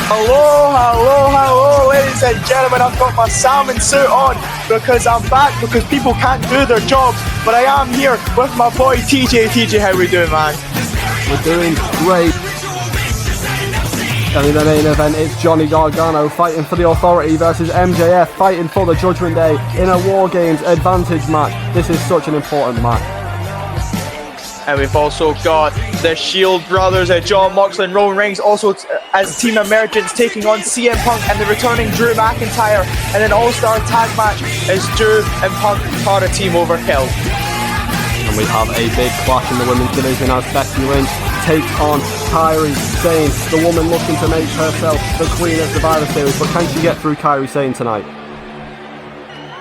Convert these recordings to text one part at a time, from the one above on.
Hello, ladies and gentlemen. I've got my salmon suit on because I'm back because people can't do their jobs. But I am here with my boy TJ. TJ, how we doing, man? We're doing great. And in the main event, it's Johnny Gargano fighting for the Authority versus MJF fighting for the Judgment Day in a War Games advantage match. This is such an important match. And we've also got the Shield brothers, John Moxley and Roman Reigns, also as Team Emergence taking on CM Punk and the returning Drew McIntyre. And an all-star tag match as Drew and Punk part of Team Overkill. And we have a big clash in the women's division as Becky Lynch takes on Kairi Sane, the woman looking to make herself the queen of Survivor Series. But can she get through Kairi Sane tonight?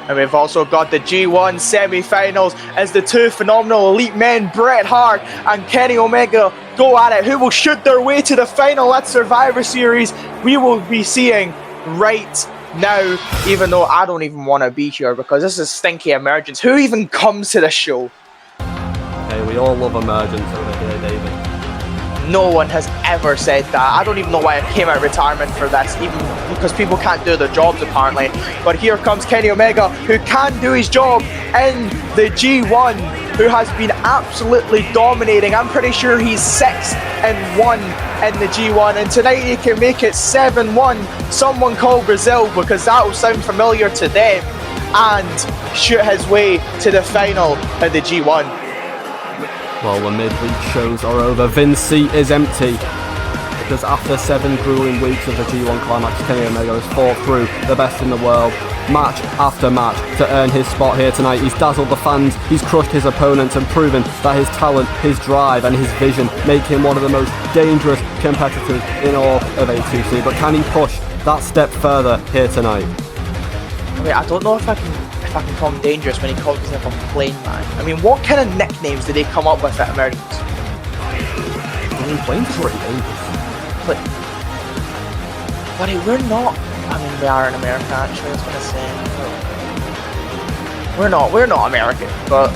And we've also got the G1 semi-finals as the two phenomenal elite men, Bret Hart and Kenny Omega, go at it. Who will shoot their way to the final at Survivor Series? We will be seeing right now, even though I don't even want to be here because this is stinky Emergence. Who even comes to the show? Hey, we all love Emergence over here, David. No one has ever said that. I don't even know why I came out of retirement for this, even because people can't do their jobs apparently. But here comes Kenny Omega, who can do his job in the G1, who has been absolutely dominating. I'm pretty sure he's 6-1 in the G1, and tonight he can make it 7-1. Someone call Brazil because that will sound familiar to them, and shoot his way to the final of the G1. Well, the midweek shows are over. Vince's seat is empty because after 7 grueling weeks of the G1 Climax, Kenny Omega has fought through the best in the world, match after match, to earn his spot here tonight. He's dazzled the fans, he's crushed his opponents and proven that his talent, his drive and his vision make him one of the most dangerous competitors in all of A2C. But can he push that step further here tonight? Wait, I don't know if I can call him dangerous when he calls himself a plain man. I mean, what kind of nicknames did they come up with at Emergence? I mean, plain's pretty dangerous. But we're not. I mean, we are in America actually. I was gonna say we're not American, but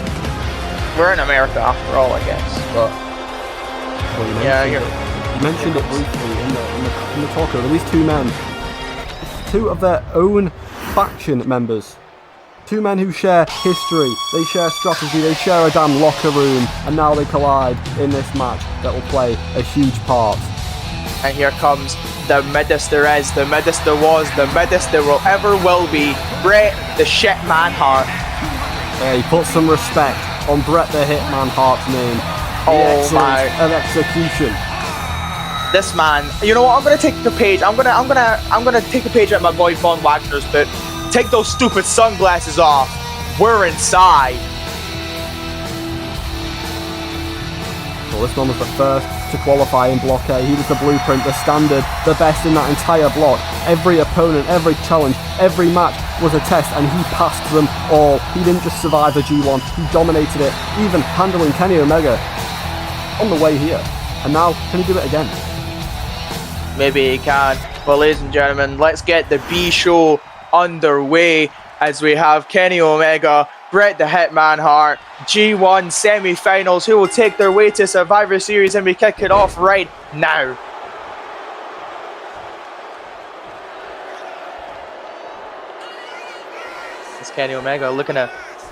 we're in America after all, I guess. But well, you mentioned it briefly in the talk of at least 2 men, 2 of their own faction members. 2 men who share history, they share strategy, they share a damn locker room, and now they collide in this match that will play a huge part. And here comes the middest there is, the middest there was, the middest there will ever will be, Bret the Shitman Hart. Hey, put some respect on Bret the Hitman Hart's name. Oh my! An execution. This man, you know what? I'm gonna take the page. I'm gonna take a page out of my boy Von Wagner's book. Take those stupid sunglasses off. We're inside. Well, this one was the first to qualify in Block A. He was the blueprint, the standard, the best in that entire block. Every opponent, every challenge, every match was a test, and he passed them all. He didn't just survive the G1, he dominated it, even handling Kenny Omega on the way here. And now, can he do it again? Maybe he can. Well, ladies and gentlemen, let's get the B show underway as we have Kenny Omega, Bret the Hitman Hart, G1 semi-finals, who will take their way to Survivor Series, and we kick it off right now. It's Kenny Omega looking to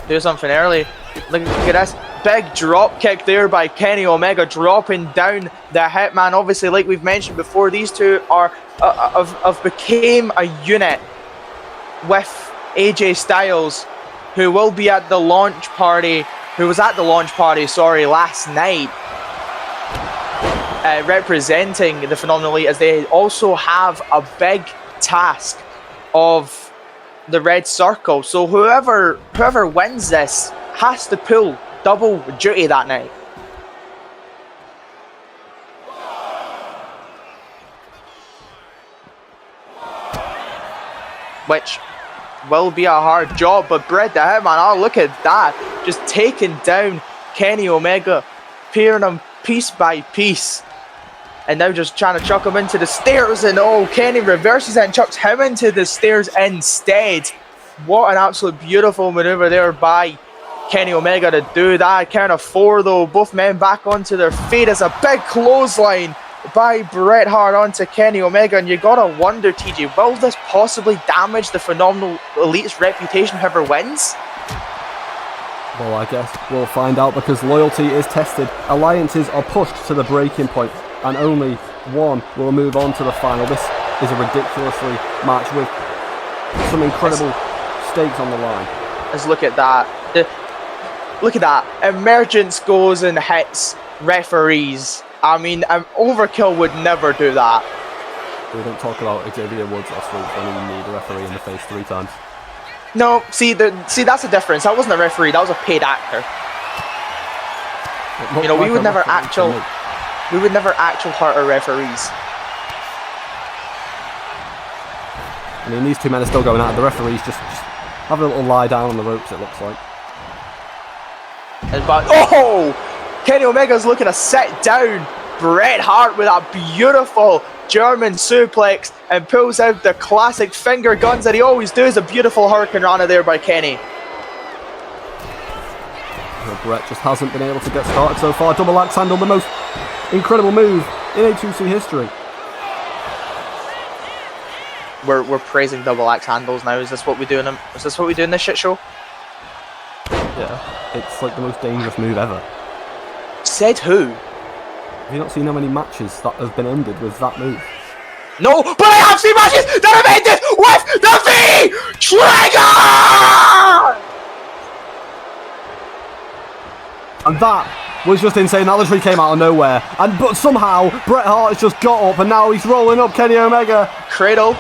do something early. Look at this big drop kick there by Kenny Omega, dropping down the Hitman. Obviously, like we've mentioned before, these two are have became a unit with AJ Styles, who will be at the launch party, last night, representing the Phenomenal Elite, as they also have a big task of the Red Circle. So whoever wins this has to pull double duty that night. Which will be a hard job, but Bret the Hitman, oh look at that, just taking down Kenny Omega, peering him piece by piece, and now just trying to chuck him into the stairs, and oh, Kenny reverses it and chucks him into the stairs instead. What an absolute beautiful maneuver there by Kenny Omega to do that. Count of 4 though, both men back onto their feet as a big clothesline by Bret Hart onto Kenny Omega, and you gotta wonder, TJ, will this possibly damage the Phenomenal Elite's reputation whoever wins? Well, I guess we'll find out, because loyalty is tested. Alliances are pushed to the breaking point, and only one will move on to the final. This is a ridiculously match with some incredible stakes on the line. Let's look at that. Look at that. Emergence goes and hits referees. I mean, Overkill would never do that. We don't talk about Xavier Woods last week when he kneed a referee in the face 3 times. No, see, that's the difference. That wasn't a referee. That was a paid actor. You know, we would never actual hurt our referees. I mean, these two men are still going at it. The referees just have a little lie down on the ropes, it looks like. But Kenny Omega's looking to set down Bret Hart with a beautiful German suplex and pulls out the classic finger guns that he always does. A beautiful Hurricane Rana there by Kenny. Well, Bret just hasn't been able to get started so far. Double axe handle, the most incredible move in A2C history. We're praising double axe handles now. Is this what we do in this shit show? Yeah, it's like the most dangerous move ever. Said who? Have you not seen how many matches that have been ended with that move? No, but I have seen matches that have ended with the V-Trigger! And that was just insane. That literally came out of nowhere. But somehow, Bret Hart has just got up and now he's rolling up Kenny Omega. Cradle.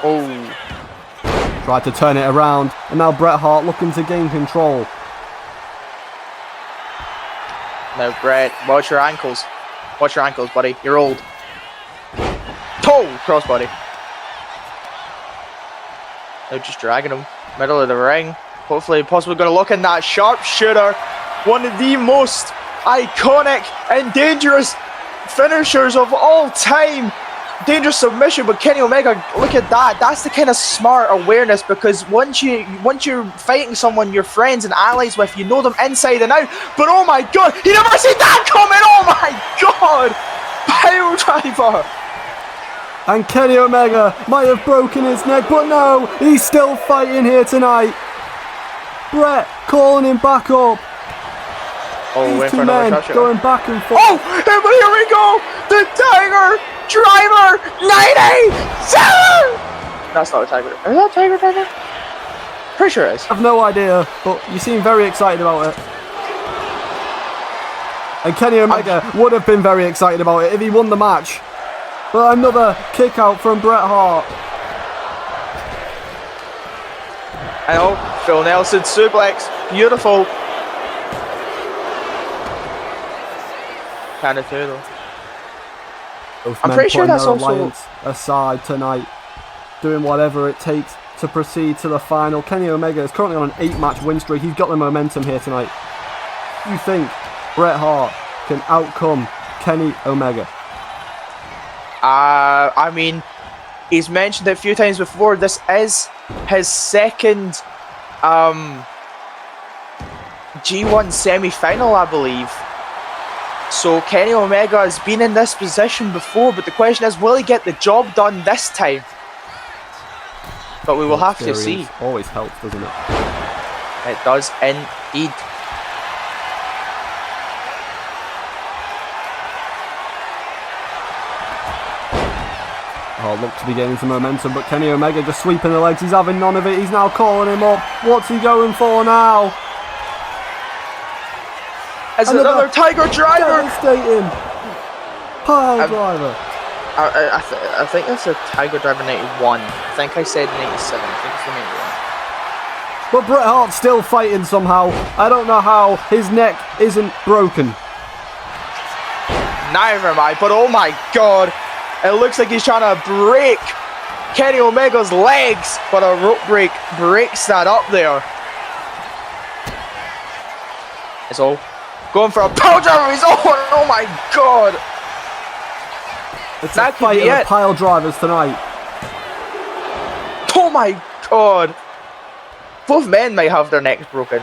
Oh. Tried to turn it around, and now Bret Hart looking to gain control. Now, Bret, watch your ankles. Watch your ankles, buddy. You're old. Toe! Crossbody. Now just dragging him. Middle of the ring. Hopefully, possibly going to look in that sharpshooter. One of the most iconic and dangerous finishers of all time. Dangerous submission, but Kenny Omega, look at that. That's the kind of smart awareness, because once you're fighting someone you're friends and allies with, you know them inside and out. But oh my god, he never seen that coming! Oh my god! Pile driver! And Kenny Omega might have broken his neck, but no, he's still fighting here tonight. Bret calling him back up. Oh, these two men going back and forth. Oh, but here we go! The Tiger Driver 97! That's not a Tiger. Is that a Tiger Driver? Pretty sure it is. I have no idea, but you seem very excited about it. And Kenny Omega would have been very excited about it if he won the match. But another kick out from Bret Hart. I know, Phil Nelson suplex. Beautiful. Kind of too, though. I'm pretty sure that's also aside tonight, doing whatever it takes to proceed to the final. Kenny Omega is currently on an 8-match win streak. He's got the momentum here tonight. You think Bret Hart can outcome Kenny Omega? I mean, he's mentioned it a few times before. This is his second G1 semi-final, I believe. So Kenny Omega has been in this position before, but the question is, will he get the job done this time? But we will have to see. Always helps, doesn't it? It does indeed. Oh, look to be gaining some momentum, but Kenny Omega just sweeping the legs. He's having none of it. He's now calling him up. What's he going for now? As another Tiger Driver! Devastating! Pile driver. I think that's a Tiger Driver 91. I think I said 97. I think it's the 91. But Bret Hart's still fighting somehow. I don't know how his neck isn't broken. Neither am I, but oh my god. It looks like he's trying to break Kenny Omega's legs, but a rope break breaks that up there. It's all going for a pile driver. He's oh my god. It's that fight of pile drivers tonight. Oh my god. Both men might have their necks broken.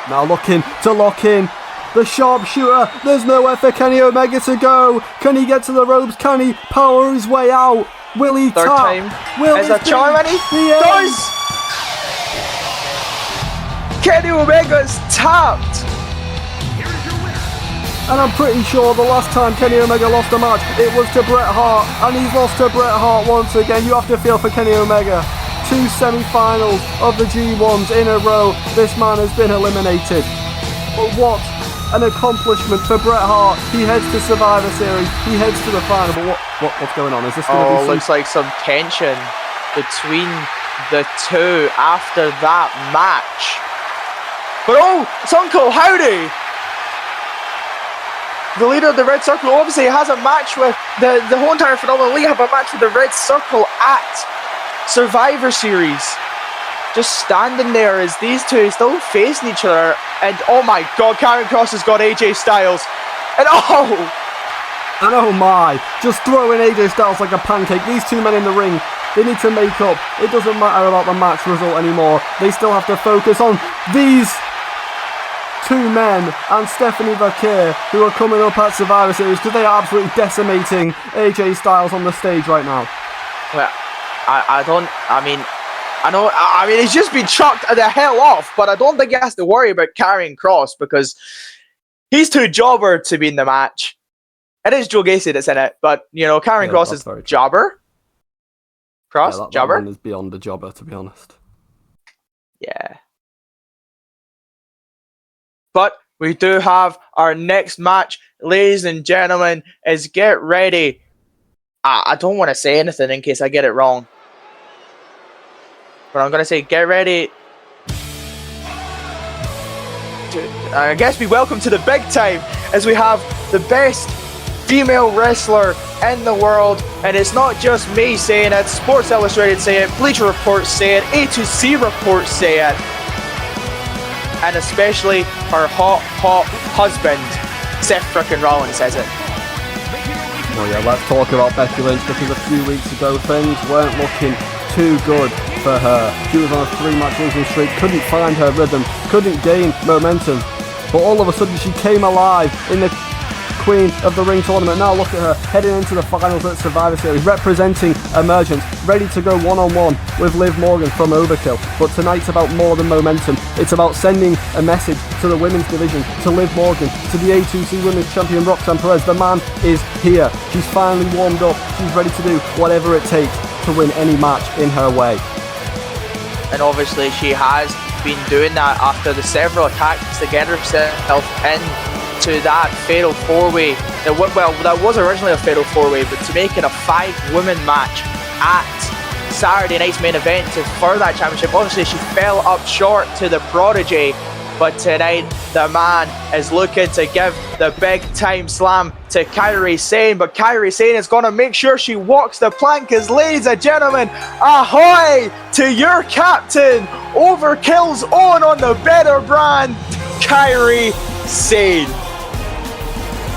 Now looking to lock in. The sharpshooter. There's nowhere for Kenny Omega to go. Can he get to the ropes? Can he power his way out? Will he Third tap? time. Will Is that charm, and he the does! Kenny Omega's tapped! And I'm pretty sure the last time Kenny Omega lost a match, it was to Bret Hart, and he's lost to Bret Hart once again. You have to feel for Kenny Omega. 2 semi-finals of the G1s in a row. This man has been eliminated. But what an accomplishment for Bret Hart. He heads to Survivor Series. He heads to the final. But what's going on? Is this going to be looks like some tension between the two after that match. But it's Uncle Howdy! The leader of the Red Circle obviously has a match with the whole entire Phenomenal League have a match with the Red Circle at Survivor Series. Just standing there as these two still facing each other, and oh my god, Karrion Kross has got AJ Styles, and and oh my, just throwing AJ Styles like a pancake. These two men in the ring, they need to make up. It doesn't matter about the match result anymore. They still have to focus on these two men and Stephanie Vaquer, who are coming up at Survivor Series, because they are absolutely decimating AJ Styles on the stage right now. Well, I mean, he's just been chucked the hell off, but I don't think he has to worry about Karrion Kross because he's too jobber to be in the match. It is Joe Gacy that's in it, but Karrion Kross is jobber. Kross, jobber. That one is beyond the jobber, to be honest. Yeah. But we do have our next match, ladies and gentlemen, is get ready. I don't want to say anything in case I get it wrong. But I'm going to say get ready. I guess we welcome to the big time as we have the best female wrestler in the world. And it's not just me saying it. Sports Illustrated say it. Bleacher Reports say it. A2C reports say it. And especially her hot husband, Seth frickin' Rollins, says it. Well, yeah, let's talk about Becky Lynch, because a few weeks ago things weren't looking too good for her. She was on a 3-match losing streak, couldn't find her rhythm, couldn't gain momentum. But all of a sudden she came alive in the Queen of the Ring tournament. Now look at her heading into the finals at Survivor Series, representing Emergence, ready to go one-on-one with Liv Morgan from Overkill. But tonight's about more than momentum. It's about sending a message to the women's division, to Liv Morgan, to the A2C Women's Champion Roxanne Perez. The man is here. She's finally warmed up. She's ready to do whatever it takes to win any match in her way. And obviously she has been doing that after the several attacks to get herself into that fatal 4-way. That was originally a fatal 4-way, but to make it a 5-woman match at Saturday night's main event to further that championship. Obviously she fell up short to the Prodigy, but tonight the man is looking to give the big time slam to Kairi Sane, but Kairi Sane is going to make sure she walks the plank, as ladies and gentlemen, ahoy to your captain, Overkill's own on the better brand, Kairi Sane.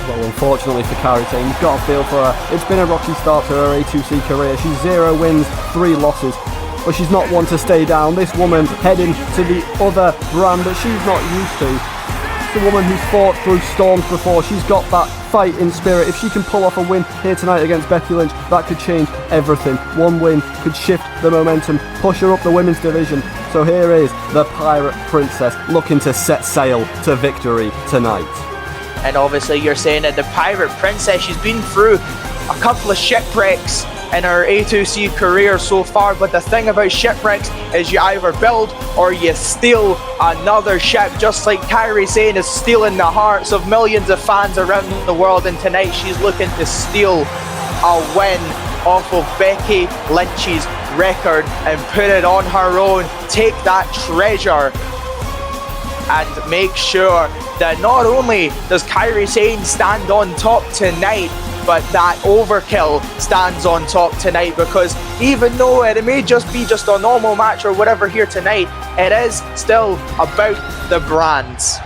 Well, unfortunately for Kairi Sane, you've got a feel for her. It's been a rocky start to her A2C career. She's 0 wins, 3 losses. But she's not one to stay down. This woman heading to the other brand that she's not used to. She's a woman who's fought through storms before. She's got that fighting spirit. If she can pull off a win here tonight against Becky Lynch, that could change everything. One win could shift the momentum, push her up the women's division. So here is the Pirate Princess looking to set sail to victory tonight. And obviously you're saying that the Pirate Princess, she's been through a couple of shipwrecks in her A2C career so far, but the thing about shipwrecks is you either build or you steal another ship, just like Kairi Sane is stealing the hearts of millions of fans around the world, and tonight she's looking to steal a win off of Becky Lynch's record and put it on her own, take that treasure and make sure that not only does Kairi Sane stand on top tonight, but that Overkill stands on top tonight, because even though it may just be a normal match or whatever here tonight, it is still about the brands.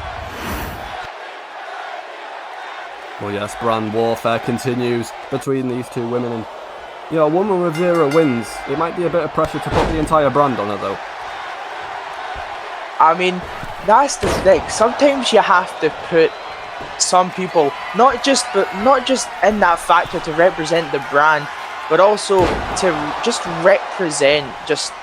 Well, yes, brand warfare continues between these two women, and a woman with 0 wins, it might be a bit of pressure to put the entire brand on her though. I mean, that's the thing. Sometimes you have to put some people, not just in that factor to represent the brand, but also to just represent just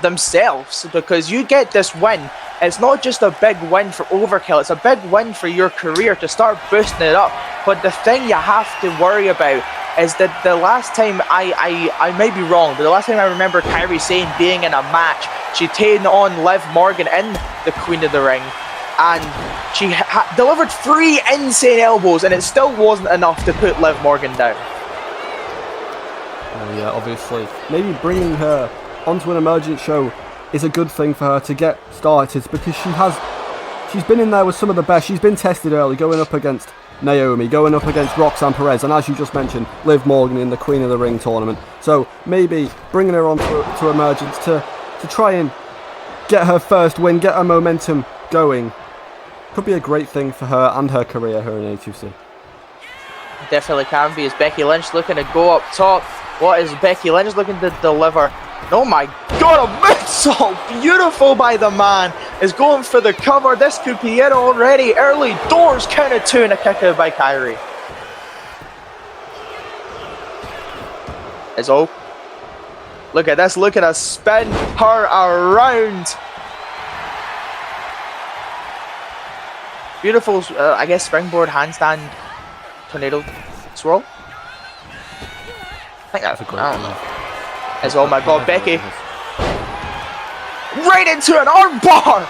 themselves, because you get this win. It's not just a big win for Overkill, it's a big win for your career to start boosting it up. But the thing you have to worry about is that the last time, I may be wrong, but the last time I remember Kairi Sane being in a match, she taken on Liv Morgan in the Queen of the Ring, and she delivered 3 insane elbows, and it still wasn't enough to put Liv Morgan down. Yeah, obviously, maybe bringing her onto an Emergence show is a good thing for her to get started, because she's been in there with some of the best. She's been tested early, going up against Naomi, going up against Roxanne Perez, and as you just mentioned, Liv Morgan in the Queen of the Ring tournament. So maybe bringing her on to Emergence to try and get her first win, get her momentum going, could be a great thing for her and her career here in A2C. Definitely can be. Is Becky Lynch looking to go up top? What is Becky Lynch looking to deliver? Oh my god, a moonsault! Beautiful by the man. Is going for the cover. This could be it already. Early doors, count of 2 and a kick out by Kairi. Is all. Look at this. Look at us spin her around. Beautiful, I guess, springboard handstand tornado swirl. I think that's a great one. As oh my god, Becky. Right into an armbar!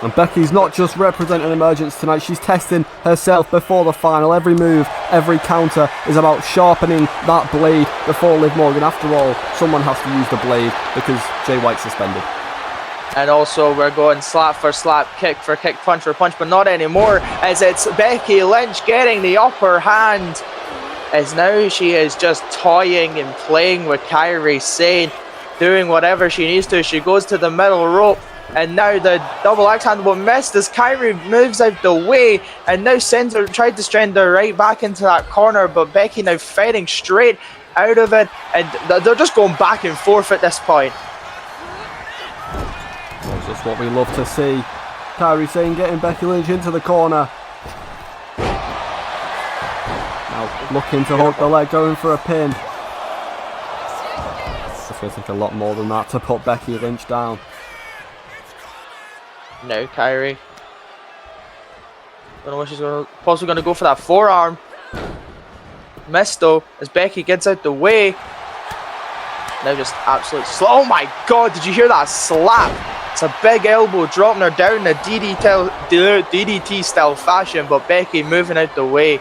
And Becky's not just representing Emergence tonight, she's testing herself before the final. Every move, every counter is about sharpening that blade before Liv Morgan. After all, someone has to use the blade because Jay White's suspended. And also we're going slap for slap, kick for kick, punch for punch, but not anymore, as it's Becky Lynch getting the upper hand. As now she is just toying and playing with Kairi Sane, doing whatever she needs to. She goes to the middle rope, and now the double axe handle missed as Kairi moves out the way, and now sends her, tried to send her right back into that corner, but Becky now fighting straight out of it, and they're just going back and forth at this point. That's just what we love to see. Kairi Sane getting Becky Lynch into the corner. Now looking to hook the leg, going for a pin. It's going to take a lot more than that to put Becky Lynch down. No, Kairi. Don't know what she's going to. Possibly going to go for that forearm. Missed though, as Becky gets out the way. Now just absolute slow. Oh my god, did you hear that slap? It's a big elbow, dropping her down in a DDT style fashion, but Becky moving out the way.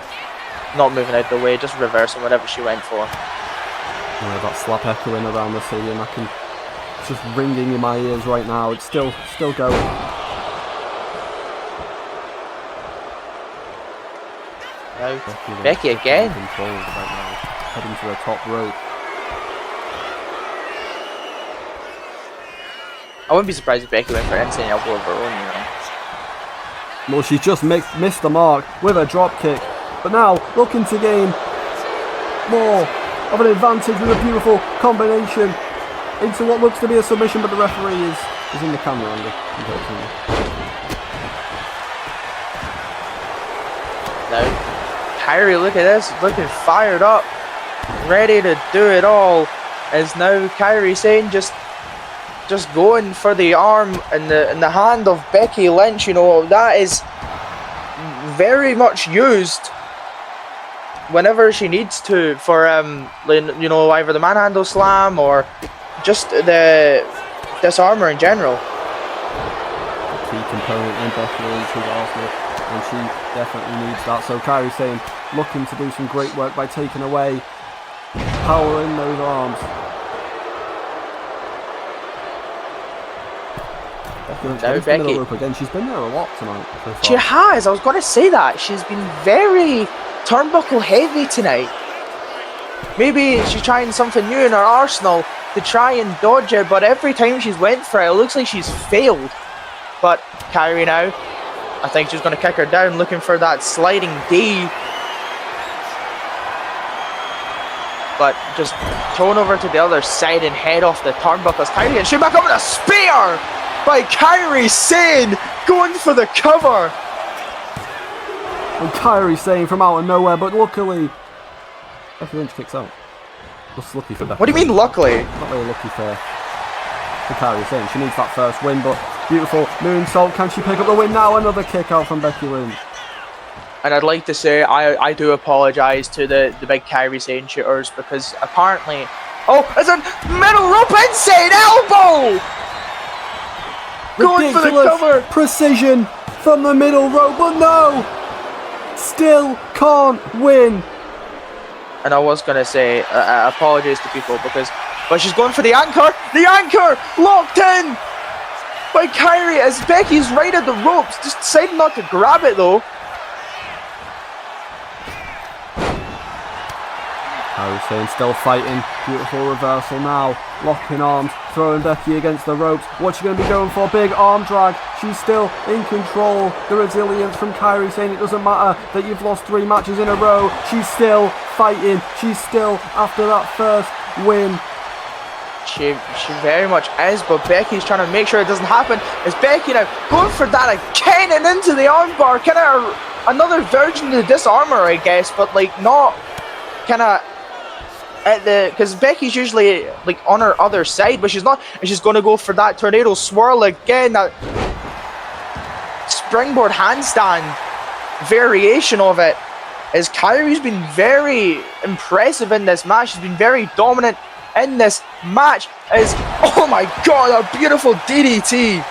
Not moving out the way, just reversing whatever she went for. Yeah, that slap echoing around the stadium. It's just ringing in my ears right now. It's still going. Now, Becky again. Heading to the top rope. I wouldn't be surprised if Becky went for an insane elbow of her own, you know. Well, she just missed the mark with a drop kick. But now, looking to gain more of an advantage with a beautiful combination into what looks to be a submission, but the referee is in the camera angle, unfortunately. Now, Kairi, look at this, looking fired up, ready to do it all. As now Kairi Sane just going for the arm and the hand of Becky Lynch. You know, that is very much used whenever she needs to for you know, either the manhandle slam or just the disarmer in general. A key component in Becky Lynch's arsenal, and she definitely needs that. So Kairi Sane looking to do some great work by taking away power in those arms. Now Becky, again. She's been there a lot tonight. She has. I was going to say that. She's been very turnbuckle heavy tonight. Maybe she's trying something new in her arsenal to try and dodge it, but every time she's went for it, it looks like she's failed. But Kairi now, I think she's going to kick her down, looking for that sliding D. But just thrown over to the other side and head off the turnbuckles. Kairi, and she back up with a spear by Kairi Sane, going for the cover. And Kairi Sane from out of nowhere, but luckily Becky Lynch kicks out. Just lucky for Becky. What do you mean luckily? Not really lucky for Kairi Sane. She needs that first win, but beautiful moonsault. Can she pick up the win now? Another kick out from Becky Lynch. And I'd like to say I do apologise to the big Kairi Sane shooters because apparently... Oh, it's a middle rope inside elbow! Going for the cover! Precision from the middle rope, but no! Still can't win. And I was going to say apologies to people because... But she's going for the anchor! The anchor! Locked in! By Kairi as Becky's right at the ropes. Just decided not to grab it though. Kairi Sane still fighting. Beautiful reversal now. Locking arms. Throwing Becky against the ropes. What's she going to be going for? Big arm drag. She's still in control. The resilience from Kairi Sane. It doesn't matter that you've lost 3 matches in a row. She's still fighting. She's still after that first win. She very much is, but Becky's trying to make sure it doesn't happen. Is Becky now going for that again and into the armbar? Kind of another version of the disarmor, I guess, but like not kind of at the, because Becky's usually like on her other side, but she's not. And she's going to go for that tornado swirl again. That springboard handstand variation of it. As Kairi's been very impressive in this match, she's been very dominant in this match. Is, oh my god, a beautiful DDT.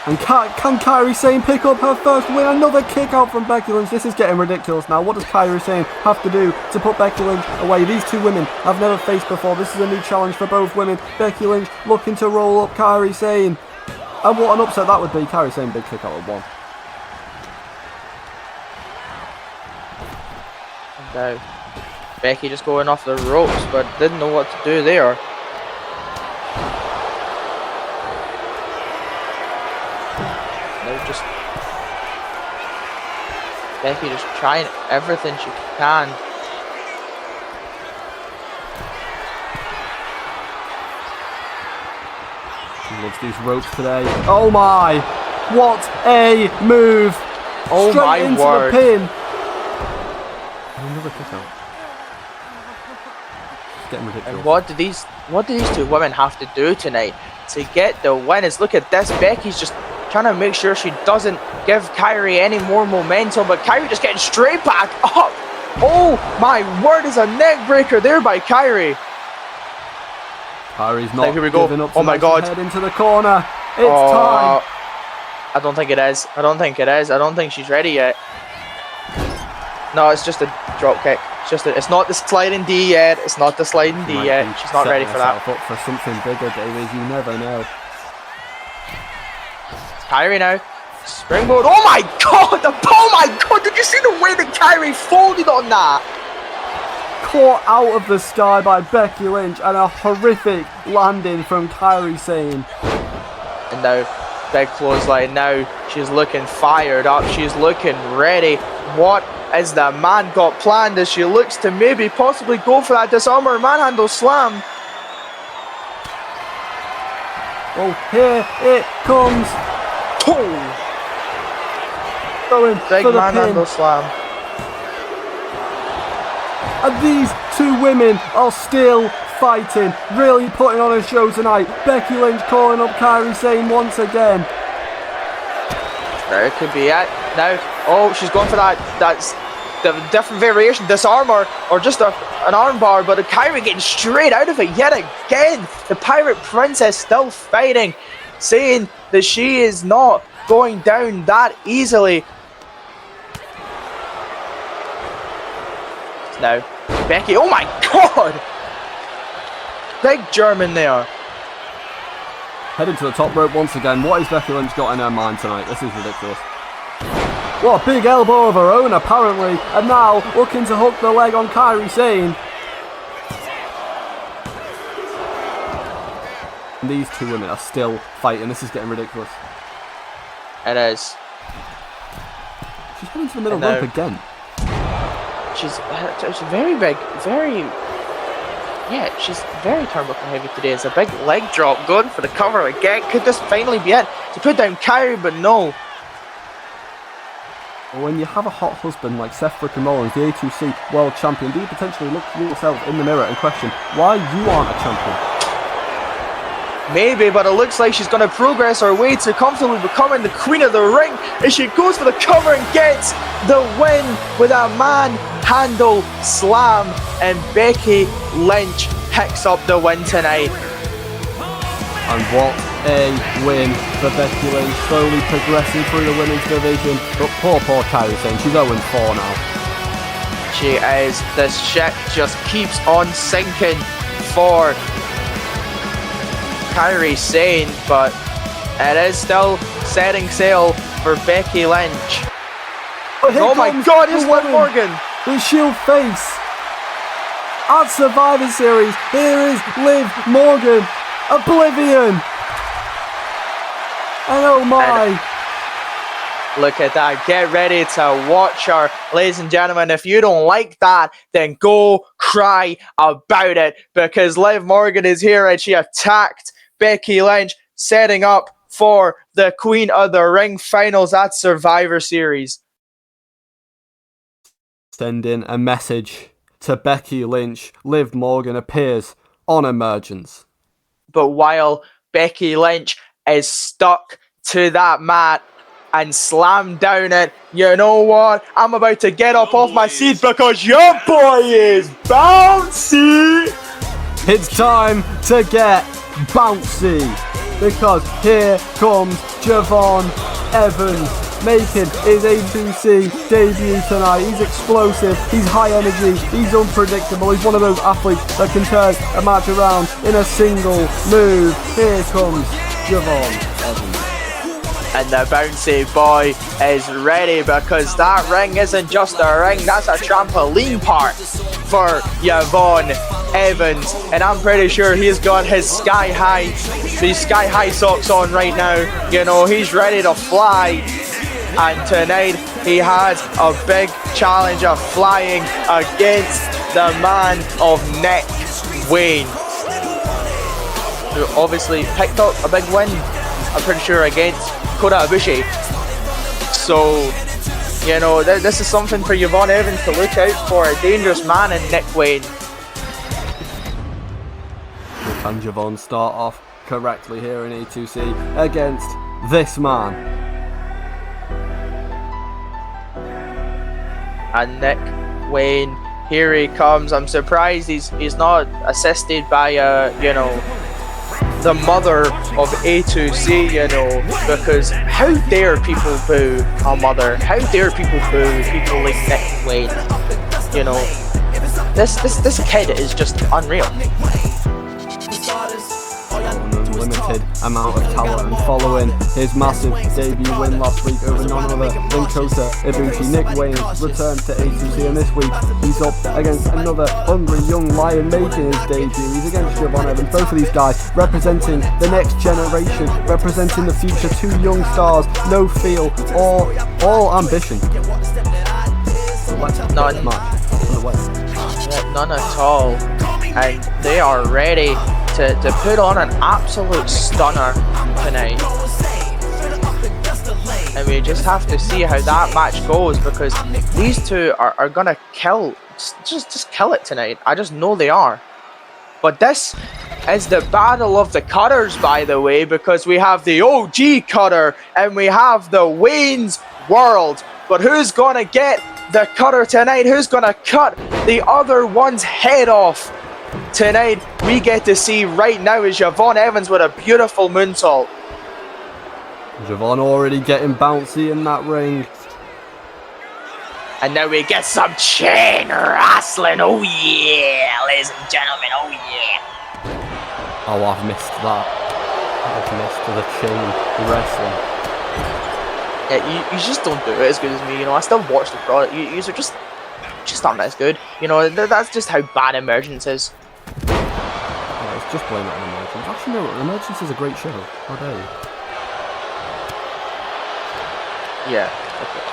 And can Kairi Sane pick up her first win? Another kick out from Becky Lynch. This is getting ridiculous now. What does Kairi Sane have to do to put Becky Lynch away? These two women have never faced before. This is a new challenge for both women. Becky Lynch looking to roll up Kairi Sane. And what an upset that would be. Kairi Sane, big kick out at 1. Now, Becky just going off the ropes, but didn't know what to do there. Just Becky just trying everything she can. She loves these ropes today. Oh my! What a move! Oh Straight my into word! The pin. And another kick out. It's getting ridiculous. And what do these two women have to do tonight to get the win? Is look at this. Becky's just trying to make sure she doesn't give Kairi any more momentum, but Kairi just getting straight back up. Oh my word, is a neck breaker there by Kairi. Kairi's not here we go. giving up. Oh my god. Head into the corner. It's time. I don't think it is. I don't think it is. I don't think she's ready yet. No, it's just a drop kick. It's not the sliding D yet. It's not the sliding D yet. She's not ready for that. Up for something bigger, Davies. You never know. Kairi now. Springboard. Oh my god! Oh my god! Did you see the way that Kairi folded on that? Caught out of the sky by Becky Lynch and a horrific landing from Kairi Sane. And now, big clothesline. Now she's looking fired up. She's looking ready. What is the man got planned as she looks to maybe possibly go for that disarmer manhandle slam? Oh, here it comes. Going big for the manhandle pin. slam. And these two women are still fighting, really putting on a show tonight. Becky Lynch calling up Kairi Sane once again. There could be it. Now, oh, she's going for that. That's the different variation, disarmor or just an armbar, but Kairi getting straight out of it yet again. The Pirate Princess still fighting, saying that she is not going down that easily. Now, Becky, oh my god! Big German there. Heading to the top rope once again. What has Becky Lynch got in her mind tonight? This is ridiculous. What a big elbow of her own, apparently. And now, looking to hook the leg on Kairi Sane. And these two women are still fighting. This is getting ridiculous. It is. She's heading to the middle rope again. She's very big, she's very turnbuckle heavy today. It's a big leg drop going for the cover again. Could this finally be it? To put down Kairi, but no. When you have a hot husband like Seth frickin' Rollins, the A2C world champion, do you potentially look at yourself in the mirror and question why you aren't a champion? Maybe, but it looks like she's going to progress her way to comfortably becoming the queen of the ring as she goes for the cover and gets the win with a manhandle slam, and Becky Lynch picks up the win tonight. And what a win for Becky Lynch, slowly progressing through the women's division. But poor Kairi Sane, she's 0-4 now. She is. This ship just keeps on sinking for Kairi Sane, but it is still setting sail for Becky Lynch. Oh my God, it's Liv Morgan! The Shield face at Survivor Series. Here is Liv Morgan. Oblivion! And oh my! And look at that. Get ready to watch her. Ladies and gentlemen, if you don't like that, then go cry about it, because Liv Morgan is here and she attacked Becky Lynch, setting up for the Queen of the Ring finals at Survivor Series. Sending a message to Becky Lynch, Liv Morgan appears on Emergence. But while Becky Lynch is stuck to that mat and slammed down it, you know what? I'm about to get up off my seat because your boy is bouncy! It's time to get bouncy, because here comes Javon Evans making his A2C debut tonight. He's explosive, he's high energy, he's unpredictable, he's one of those athletes that can turn a match around in a single move. Here comes Javon Evans. And the bouncy boy is ready, because that ring isn't just a ring, that's a trampoline park for Javon Evans. And I'm pretty sure he's got these sky high socks on right now. You know, he's ready to fly. And tonight he has a big challenge of flying against the man of Nick Wayne, who obviously picked up a big win, I'm pretty sure, against Kota Ibushi. So, you know, this is something for Javon Evans to look out for. A dangerous man in Nick Wayne. Can Javon start off correctly here in A2C against this man? And Nick Wayne, here he comes. I'm surprised he's not assisted by you know, the mother of A2C, you know, because how dare people boo a mother? How dare people boo people like Nick Wayne? You know, this kid is just unreal. Unlimited amount of talent, and following his massive debut win last week over none other than Kota Ibushi, Nick Wayne returns to A2C, and this week he's up against another hungry young lion making his debut. He's against Javon Evans. Both of these guys representing the next generation, representing the future. Two young stars, no feel or all ambition. None. None at all. And they are ready to put on an absolute stunner tonight. And we just have to see how that match goes, because these two are gonna kill, just kill it tonight. I just know they are. But this is the battle of the cutters, by the way, because we have the OG cutter and we have the Wayne's World. But who's gonna get the cutter tonight? Who's gonna cut the other one's head off? Tonight, we get to see right now is Javon Evans with a beautiful moonsault. Javon already getting bouncy in that ring. And now we get some chain wrestling. Oh yeah, ladies and gentlemen, oh yeah. Oh, I've missed that. I've missed the chain wrestling. Yeah, you just don't do it as good as me, you know. I still watch the product. You are just aren't as good. You know, that's just how bad Emergence is. Yeah, it's just blame it on Emergence. Actually, no, Emergence is a great show. How dare you? Yeah. Okay.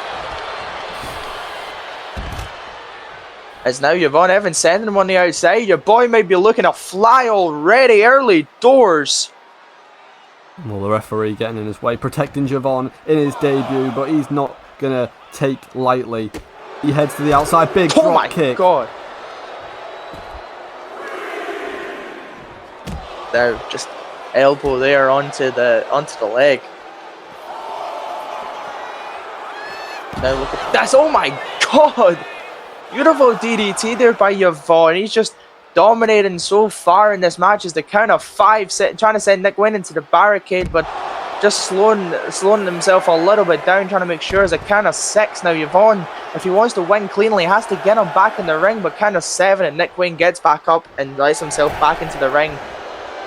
As now Javon Evans sending him on the outside. Your boy may be looking to fly already early doors. Well, the referee getting in his way, protecting Javon in his debut, but he's not gonna take lightly. He heads to the outside, big Oh drop my kick. god. There, just elbow there onto the leg. Now look at this. Oh my god. Beautiful DDT there by Yvonne. He's just dominating so far in this match as the count of 5, trying to send Nick Wayne into the barricade, but just slowing himself a little bit down, trying to make sure it's a count of 6 now. Yvonne, if he wants to win cleanly, has to get him back in the ring, but count of 7, and Nick Wayne gets back up and lets himself back into the ring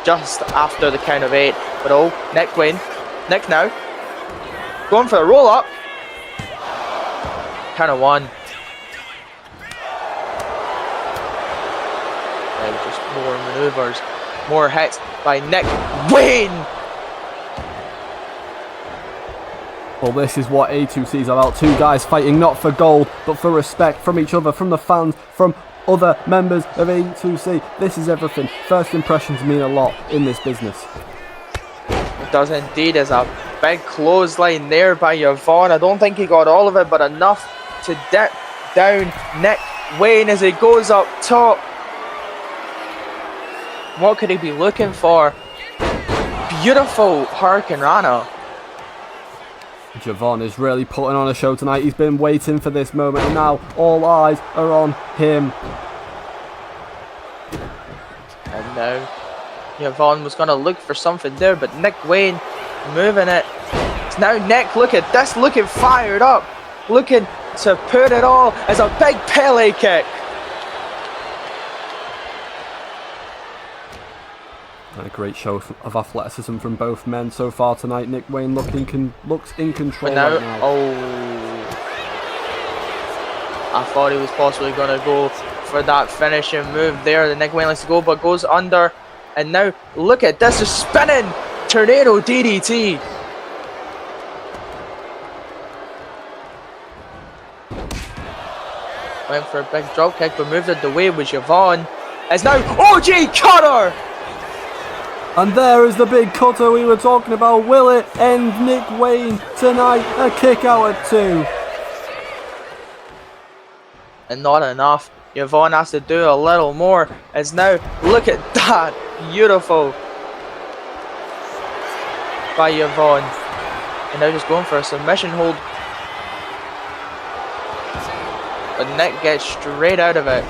just after the count of 8. But oh, Nick Wayne, Nick now, going for the roll up. Count of 1. Just more maneuvers, more hits by Nick Wayne. Well, this is what A2C is about. 2 guys fighting not for gold, but for respect from each other, from the fans, from other members of A2C. This is everything. First impressions mean a lot in this business. It does indeed. There's a big clothesline there by Yvonne. I don't think he got all of it, but enough to dip down Nick Wayne as he goes up top. What could he be looking for? Beautiful Hurricane Rana. Yvonne is really putting on a show tonight. He's been waiting for this moment, and now all eyes are on him. And now Yvonne was going to look for something there, but Nick Wayne moving it. It's now Nick, look at this, looking fired up, looking to put it all as a big Pele kick. And a great show of athleticism from both men so far tonight. Nick Wayne looks in control now, right now. Oh, I thought he was possibly going to go for that finishing move there. The Nick Wayne likes to go, but goes under. And now look at this, a spinning tornado DDT. Went for a big drop kick, but moved it away with Yvonne. It's now OG Cutter. And there is the big cutter we were talking about. Will it end Nick Wayne tonight? A kick out at 2. And not enough. Yvonne has to do a little more. As now, look at that. Beautiful. By Yvonne. And now just going for a submission hold. But Nick gets straight out of it.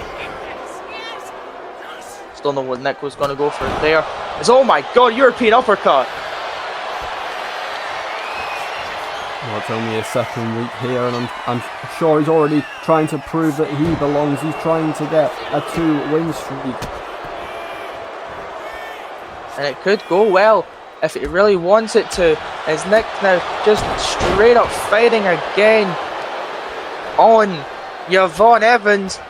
Still know what Nick was going to go for there. It's, oh my god, European uppercut. Well, it's only his 2nd week here, and I'm sure he's already trying to prove that he belongs. He's trying to get a 2-win streak. And it could go well if he really wants it to. As Nick now just straight up fighting again on Yvonne Evans.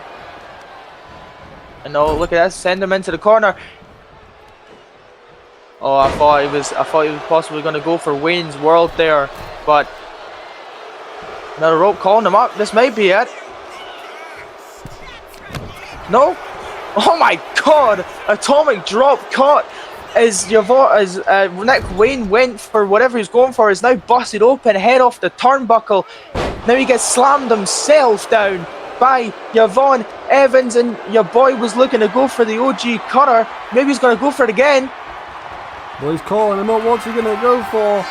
And oh, look at that, send him into the corner. Oh, I thought he was possibly going to go for Wayne's World there, but another rope calling him up. This might be it. No? Oh my god! Atomic drop caught as Nick Wayne went for whatever he's going for. Is now busted open, head off the turnbuckle. Now he gets slammed himself down by Yvonne Evans, and your boy was looking to go for the OG cutter. Maybe he's going to go for it again. Well, he's calling him up. What's he going to go for?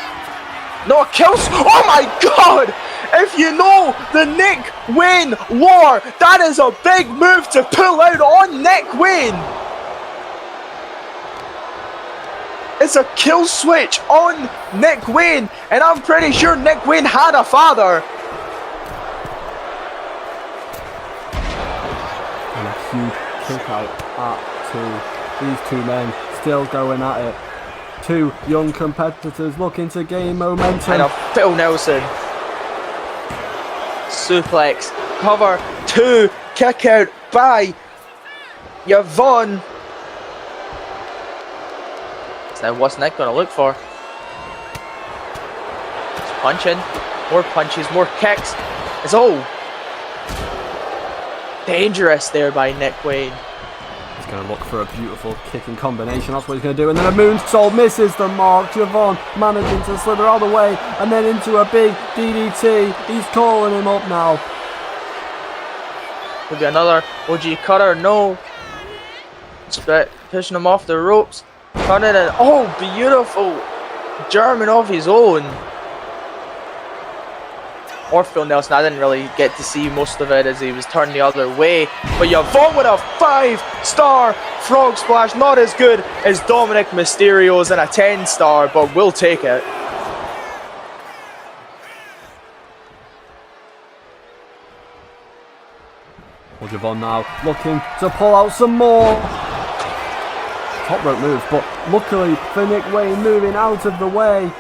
No, kills. Oh my god! If you know the Nick Wayne lore, that is a big move to pull out on Nick Wayne. It's a kill switch on Nick Wayne, and I'm pretty sure Nick Wayne had a father. And a huge kick out at 2. These 2 men still going at it. 2 young competitors looking to gain momentum. And a Phil Nelson suplex, cover 2, kick out by Yvonne. So now what's Nick going to look for? He's punching, more punches, more kicks. It's all dangerous there by Nick Wayne. going to look for a beautiful kicking combination. That's what he's going to do. And then a moonsault misses the mark. Javon managing to slither out of the way and then into a big DDT. He's calling him up now. Could be another OG cutter. No. Pushing him off the ropes. Turning it. Oh, beautiful. German of his own. Or Phil Nelson, I didn't really get to see most of it as he was turned the other way. But Yvonne with a 5-star frog splash. Not as good as Dominic Mysterio's and a 10-star, but we'll take it. Well, Yvonne now looking to pull out some more. Top rope moves, but luckily for Nick Wayne moving out of the way.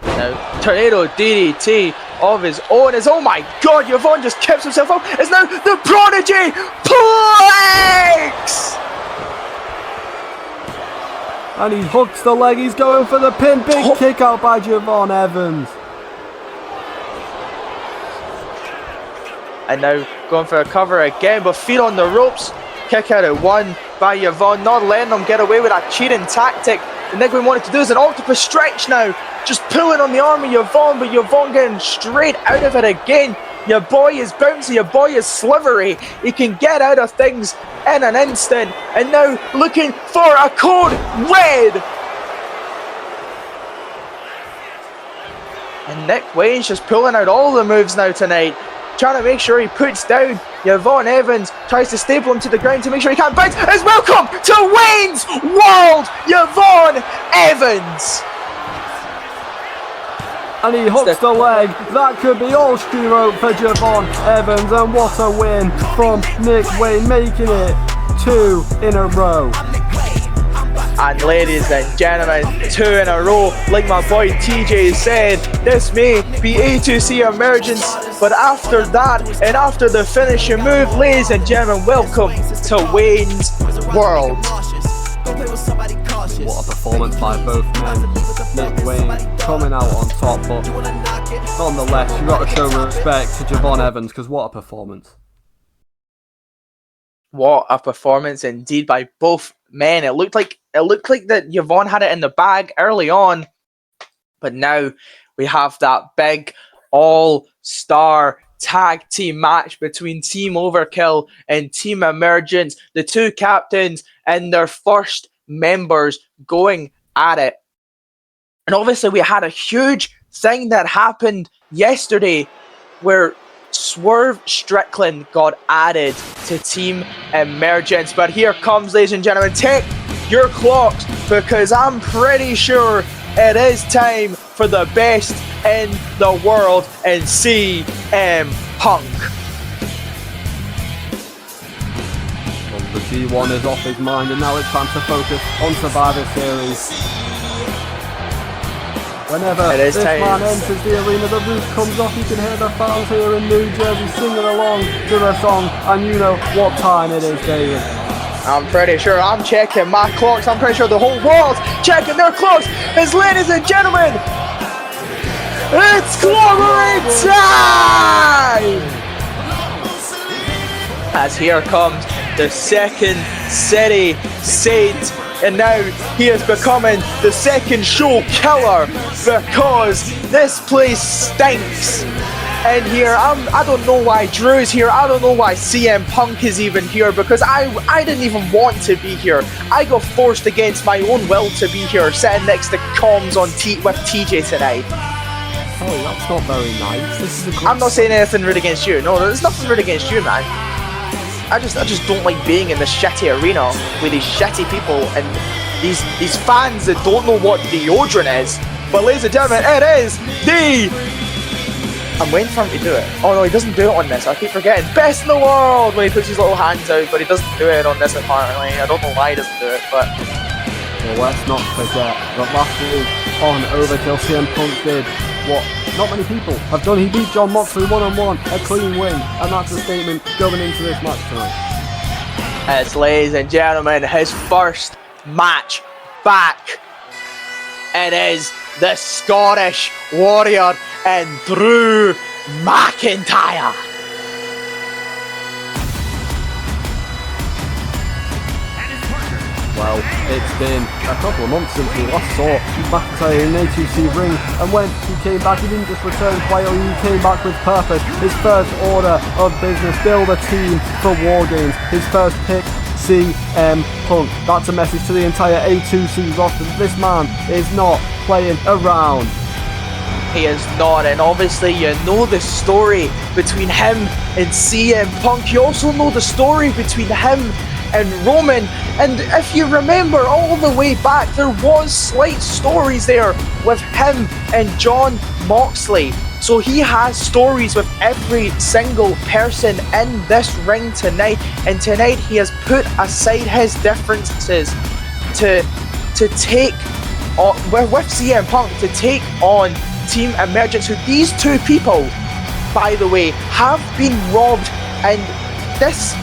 Now, Tornado DDT of his own is, oh my god, Yvonne just keeps himself up. It's now the Prodigy Plex! And he hooks the leg, he's going for the pin. Big kick out by Javon Evans. And now going for a cover again, but feet on the ropes. Kick out at one by Yvonne, not letting them get away with that cheating tactic. The Nick Wayne wanted to do is an octopus stretch now. Just pulling on the arm of Yvonne, but Yvonne getting straight out of it again. Your boy is bouncy, your boy is slivery. He can get out of things in an instant. And now looking for a code red. And Nick Wayne's just pulling out all the moves now tonight. Trying to make sure he puts down Yvonne Evans. Tries to staple him to the ground to make sure he can't bounce. As welcome to Wayne's World, Yvonne Evans. And he hooks the leg. That could be all she wrote for Javon Evans. And what a win from Nick Wayne, making it 2 in a row. And ladies and gentlemen, 2 in a row. Like my boy TJ said, this may be A2C Emergence, but after that and after the finishing move, ladies and gentlemen, welcome to Wayne's World. What a performance by both men. Nick Wayne coming out on top, but nonetheless, you've got to show respect to Javon Evans, because what a performance. What a performance indeed by both men. It looked like that Yvonne had it in the bag early on, but now we have that big all-star tag team match between Team Overkill and Team Emergence, the 2 captains and their first members going at it. And obviously we had a huge thing that happened yesterday where Swerve Strickland got added to Team Emergence. But here comes, ladies and gentlemen, take your clocks, because I'm pretty sure it is time for the best in the world and CM Punk. Well, the G1 is off his mind, and now it's time to focus on Survivor Series. Whenever this man enters the arena, the roof comes off. You can hear the fans here in New Jersey singing along to the song, and you know what time it is, David. I'm pretty sure I'm checking my clocks. I'm pretty sure the whole world's checking their clocks. As ladies and gentlemen, it's glory time! As here comes the second city saint. And now he is becoming the second show killer, because this place stinks. And here, I don't know why Drew's here. I don't know why CM Punk is even here, because I didn't even want to be here. I got forced against my own will to be here, sitting next to comms on with TJ tonight. Oh, that's not very nice. This is I'm not saying anything rude against you. No, there's nothing rude against you, man. I just don't like being in this shitty arena with these shitty people and these fans that don't know what deodorant is. But ladies and gentlemen, it is the... I'm waiting for him to do it. Oh no, he doesn't do it on this. I keep forgetting. Best in the world when he puts his little hands out, but he doesn't do it on this apparently. I don't know why he doesn't do it, but... Well, let's not forget that last week on Overkill, CM Punk did what not many people have done. He beat John Moxley one-on-one, a clean win, and that's a statement going into this match tonight. As ladies and gentlemen, his first match back. It is the Scottish Warrior and Drew McIntyre. Well, it's been a couple of months since we last saw McIntyre in an A2C ring, and when he came back, he didn't just return quietly, he came back with purpose. His first order of business: build a team for War Games. His first pick: CM Punk. That's a message to the entire A2C roster. This man is not playing around. He is not, and obviously you know the story between him and CM Punk. You also know the story between him and Roman, and if you remember all the way back, there was slight stories there with him and Jon Moxley. So he has stories with every single person in this ring tonight, and tonight he has put aside his differences to take on, with CM Punk, to take on Team Emergence, who these two people, by the way, have been robbed and this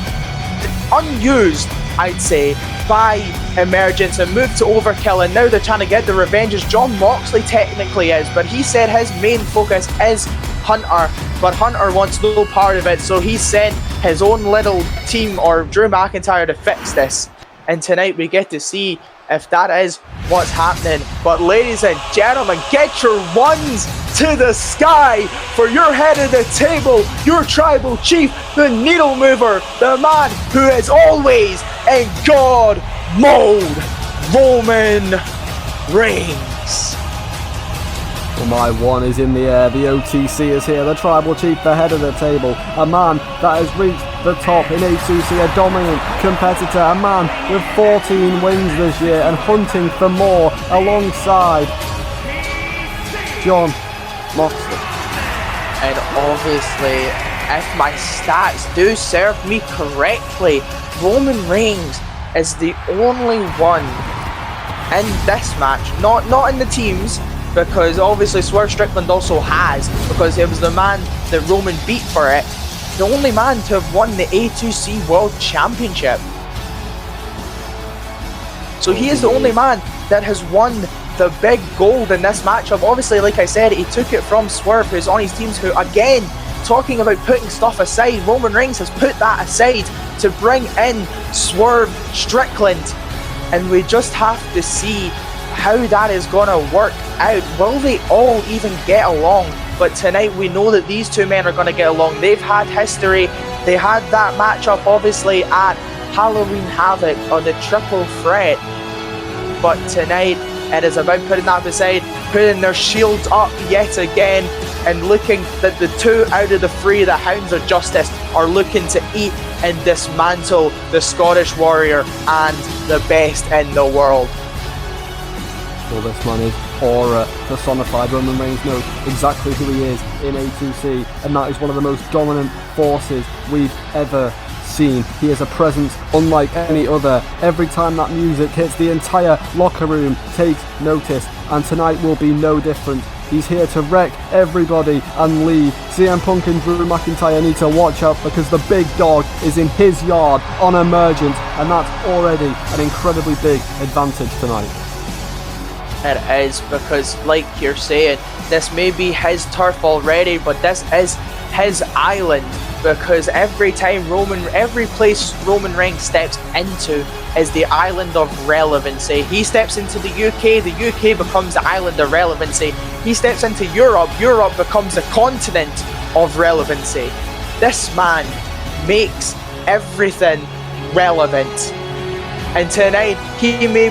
unused, I'd say, by Emergence and moved to Overkill, and now they're trying to get the revenge, as Jon Moxley technically is, but he said his main focus is Hunter, but Hunter wants no part of it, so he sent his own little team, or Drew McIntyre, to fix this. And tonight we get to see if that is what's happening. But ladies and gentlemen, get your ones to the sky for your head of the table, your tribal chief, the needle mover, the man who is always in God mode, Roman Reigns. Well, my one is in the air. The OTC is here. The tribal chief, the head of the table. A man that has reached the top in A2C. A dominant competitor. A man with 14 wins this year and hunting for more alongside Jon Moxley. And obviously, if my stats do serve me correctly, Roman Reigns is the only one in this match, not in the teams, because obviously Swerve Strickland also has, because he was the man that Roman beat for it, the only man to have won the A2C World Championship. So he is the only man that has won the big gold in this matchup. Obviously, like I said, he took it from Swerve, who's on his teams, who, again, talking about putting stuff aside, Roman Reigns has put that aside to bring in Swerve Strickland. And we just have to see how that is going to work out. Will they all even get along? But tonight we know that these two men are going to get along. They've had history. They had that matchup obviously at Halloween Havoc on the Triple Threat. But tonight it is about putting that aside, putting their shields up yet again, and looking that the two out of the three, the Hounds of Justice, are looking to eat and dismantle the Scottish Warrior and the best in the world. Well, this man is aura personified. Roman Reigns knows exactly who he is in A2C, and that is one of the most dominant forces we've ever seen. He is a presence unlike any other. Every time that music hits, the entire locker room takes notice, and tonight will be no different. He's here to wreck everybody and leave. CM Punk and Drew McIntyre need to watch out, because the big dog is in his yard on Emergence, and that's already an incredibly big advantage tonight. It is, because like you're saying, this may be his turf already, but this is his island, because every place Roman Reigns steps into is the island of relevancy. He steps into the UK becomes the island of relevancy. He steps into Europe becomes the continent of relevancy. This man makes everything relevant. And tonight, he may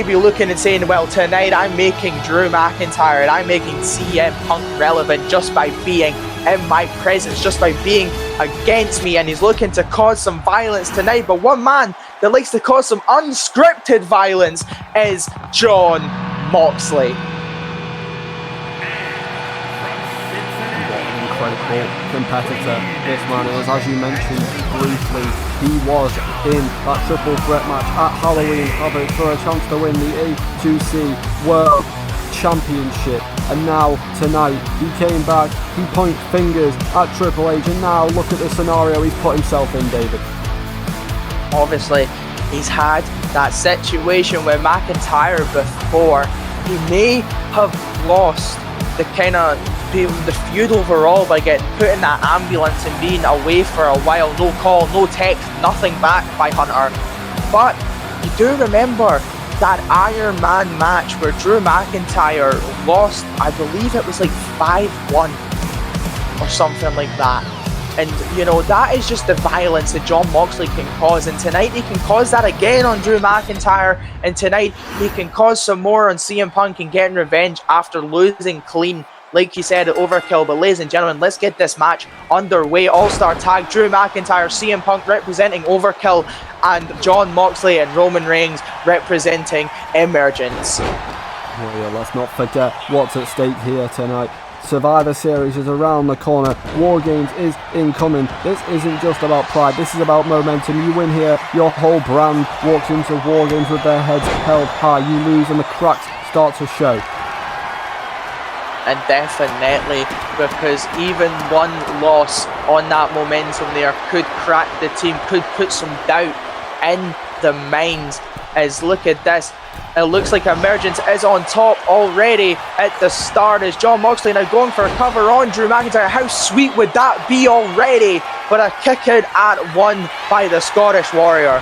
be looking and saying, well, tonight I'm making Drew McIntyre and I'm making CM Punk relevant just by being in my presence, just by being against me. And he's looking to cause some violence tonight. But one man that likes to cause some unscripted violence is Jon Moxley. Incredible competitor this man is. As you mentioned briefly, he was in that triple threat match at Halloween Havoc for a chance to win the A2C World Championship, and now tonight he came back, he pointed fingers at Triple H, and now look at the scenario he's put himself in, David. Obviously, he's had that situation with McIntyre before. He may have lost the feud overall by getting put in that ambulance and being away for a while, no call, no text, nothing back by Hunter. But you do remember that Iron Man match where Drew McIntyre lost, I believe it was like 5-1 or something like that. And you know, that is just the violence that Jon Moxley can cause, and tonight he can cause that again on Drew McIntyre, and tonight he can cause some more on CM Punk and getting revenge after losing clean, like you said, Overkill. But ladies and gentlemen, let's get this match underway. All-Star Tag, Drew McIntyre, CM Punk representing Overkill, and Jon Moxley and Roman Reigns representing Emergence. Well, yeah, let's not forget what's at stake here tonight. Survivor Series is around the corner. War Games is incoming. This isn't just about pride, this is about momentum. You win here, your whole brand walks into War Games with their heads held high. You lose and the cracks start to show. And definitely, because even one loss on that momentum there could crack the team, could put some doubt in the minds. As look at this, it looks like Emergence is on top already at the start, as Jon Moxley now going for a cover on Drew McIntyre. How sweet would that be already? But a kick out at one by the Scottish Warrior.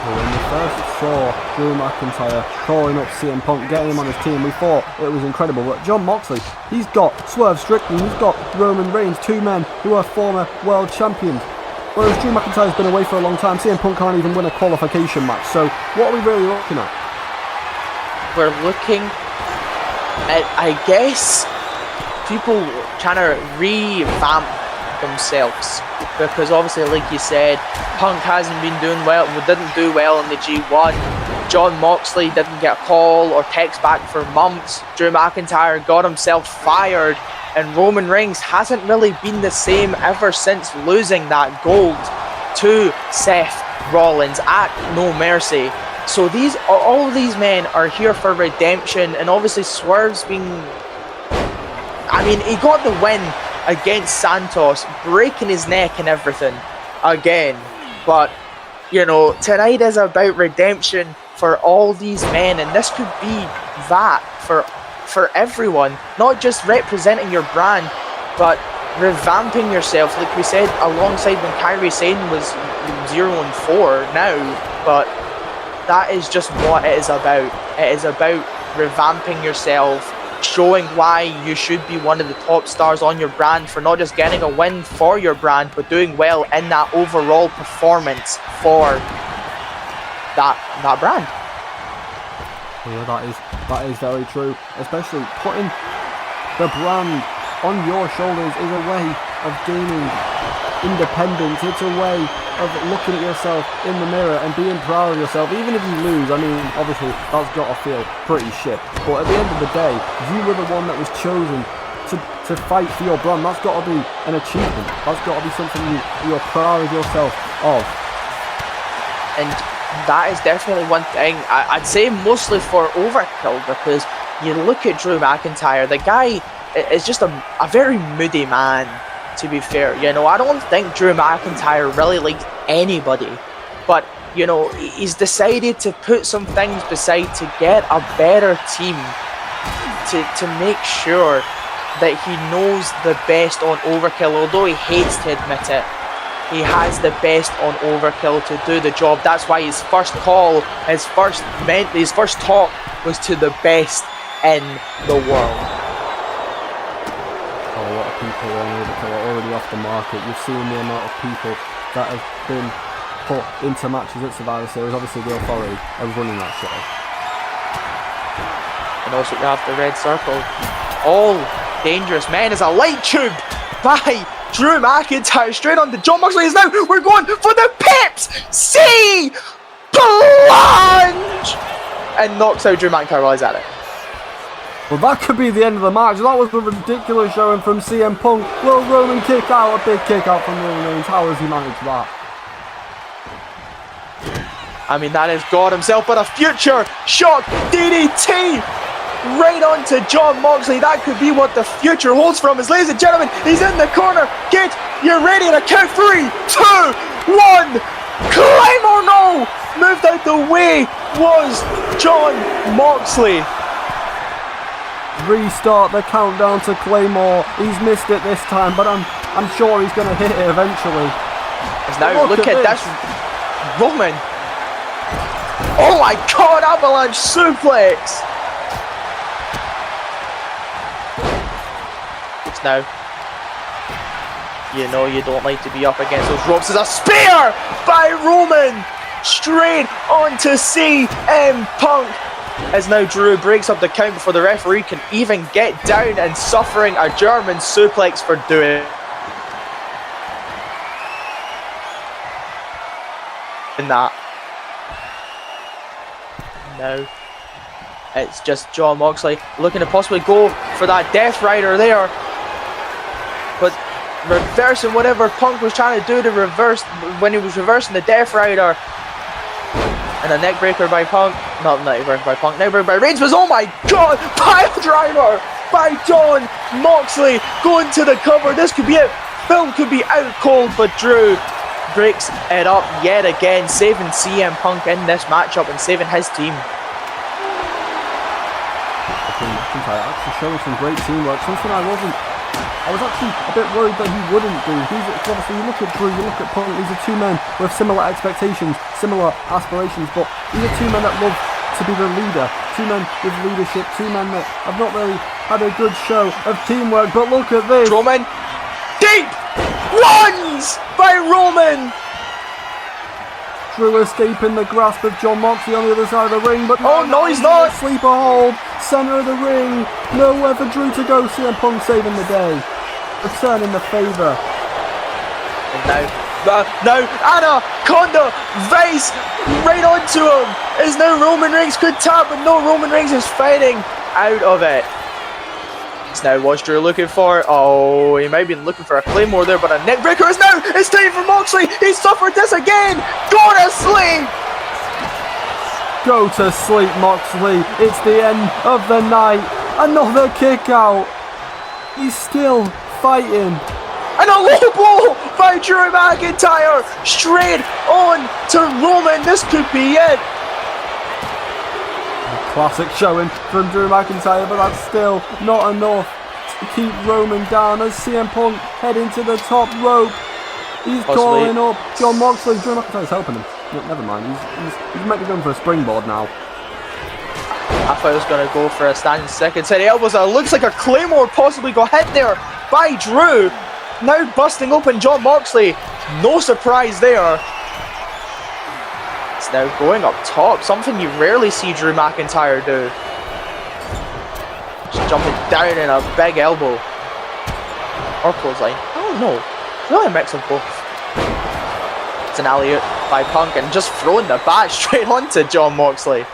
When we first saw Drew McIntyre calling up CM Punk, getting him on his team, we thought it was incredible. But Jon Moxley, he's got Swerve Strickland, he's got Roman Reigns, two men who are former world champions. Whereas Drew McIntyre's been away for a long time, CM Punk can't even win a qualification match. So what are we really looking at? We're looking at, I guess, people trying to revamp themselves. Because obviously, like you said, Punk hasn't been doing well, didn't do well in the G1. Jon Moxley didn't get a call or text back for months. Drew McIntyre got himself fired. And Roman Reigns hasn't really been the same ever since losing that gold to Seth Rollins at No Mercy. So all of these men are here for redemption, and obviously Swerve's been... I mean, he got the win against Santos, breaking his neck and everything again. But, you know, tonight is about redemption for all these men, and this could be that for everyone, not just representing your brand, but revamping yourself, like we said, alongside when Kairi Sane was 0-4 now. But that is just what it is about. It is about revamping yourself, showing why you should be one of the top stars on your brand, for not just getting a win for your brand, but doing well in that overall performance for that brand. Yeah, that is very true. Especially putting the brand on your shoulders is a way of gaining independence. It's a way of looking at yourself in the mirror and being proud of yourself. Even if you lose, I mean, obviously that's got to feel pretty shit. But at the end of the day, you were the one that was chosen to fight for your brand. That's got to be an achievement. That's got to be something you're proud of yourself of. And that is definitely one thing I'd say mostly for Overkill, because you look at Drew McIntyre, the guy is just a very moody man, to be fair. You know, I don't think Drew McIntyre really likes anybody, but you know, he's decided to put some things beside to get a better team, to make sure that he knows the best on Overkill. Although he hates to admit it, he has the best on Overkill to do the job. That's why his first call, his first talk was to the best in the world. A lot of people on Overkill are already off the market. You've seen the amount of people that have been put into matches at Survivor Series. Obviously the Authority are running that show. And also you have the Red Circle. All dangerous men is a light tube by Drew McIntyre straight on to Jon Moxley. Now we're going for the Pips C plunge, and knocks out Drew McIntyre while he's at it. Well, that could be the end of the match. That was a ridiculous showing from CM Punk. Will Roman kick out? A big kick out from Roman Reigns. How has he managed that? I mean, that is God himself, but a future shock DDT right onto Jon Moxley. That could be what the future holds for him. As ladies and gentlemen, he's in the corner. Get you ready to count 3, 2, 1. Climb or no? Moved out the way was Jon Moxley. Restart the countdown to Claymore. He's missed it this time, but I'm sure he's going to hit it eventually. As now look at this. Roman. Oh my god, avalanche suplex. It's now. You know you don't like to be up against those ropes. There's a spear by Roman. Straight onto CM Punk. As now Drew breaks up the count before the referee can even get down, and suffering a German suplex for doing that. Now it's just Jon Moxley looking to possibly go for that Death Rider there, but reversing whatever Punk was trying to do to reverse when he was reversing the Death Rider. And a neckbreaker by Punk. Not neckbreaker by Punk, neckbreaker by Reigns was, oh my god, pile driver by Jon Moxley going to the cover. This could be it. Film could be out cold, but Drew breaks it up yet again, saving CM Punk in this matchup and saving his team. Actually showing some great teamwork, something I was actually a bit worried that he wouldn't do. Obviously, you look at Drew, you look at Punk, these are two men with similar expectations, similar aspirations, but these are two men that love to be the leader, two men with leadership, two men that have not really had a good show of teamwork, but look at this. Roman, deep ones by Roman. Drew escaping the grasp of Jon Moxley on the other side of the ring, but oh no, he's not. Sleeper hold, center of the ring, nowhere for Drew to go. CM Punk saving the day, returning the favour. And now Anaconda Vice right onto him. Is now Roman Reigns could tap, but no, Roman Reigns is fighting out of it. It's now what's Drew looking for? Oh, he might have been looking for a Claymore there, but a neckbreaker is now. It's time for Moxley. He suffered this again. Go to sleep. Go to sleep, Moxley. It's the end of the night. Another kick out. He's still fighting. And a low blow by Drew McIntyre. Straight on to Roman. This could be it. Classic showing from Drew McIntyre, but that's still not enough to keep Roman down as CM Punk heading to the top rope. He's calling up Jon Moxley. Drew McIntyre's helping him. Never mind, he's meant to be going for a springboard now. I thought he was going to go for a standing second set. He elbows. It looks like a Claymore possibly got hit there by Drew. Now busting open Jon Moxley. No surprise there. It's now going up top. Something you rarely see Drew McIntyre do. Just jumping down in a big elbow. Or clothesline. I don't know. Really a mix of both. It's an alley-oop by Punk and just throwing the bat straight onto Jon Moxley.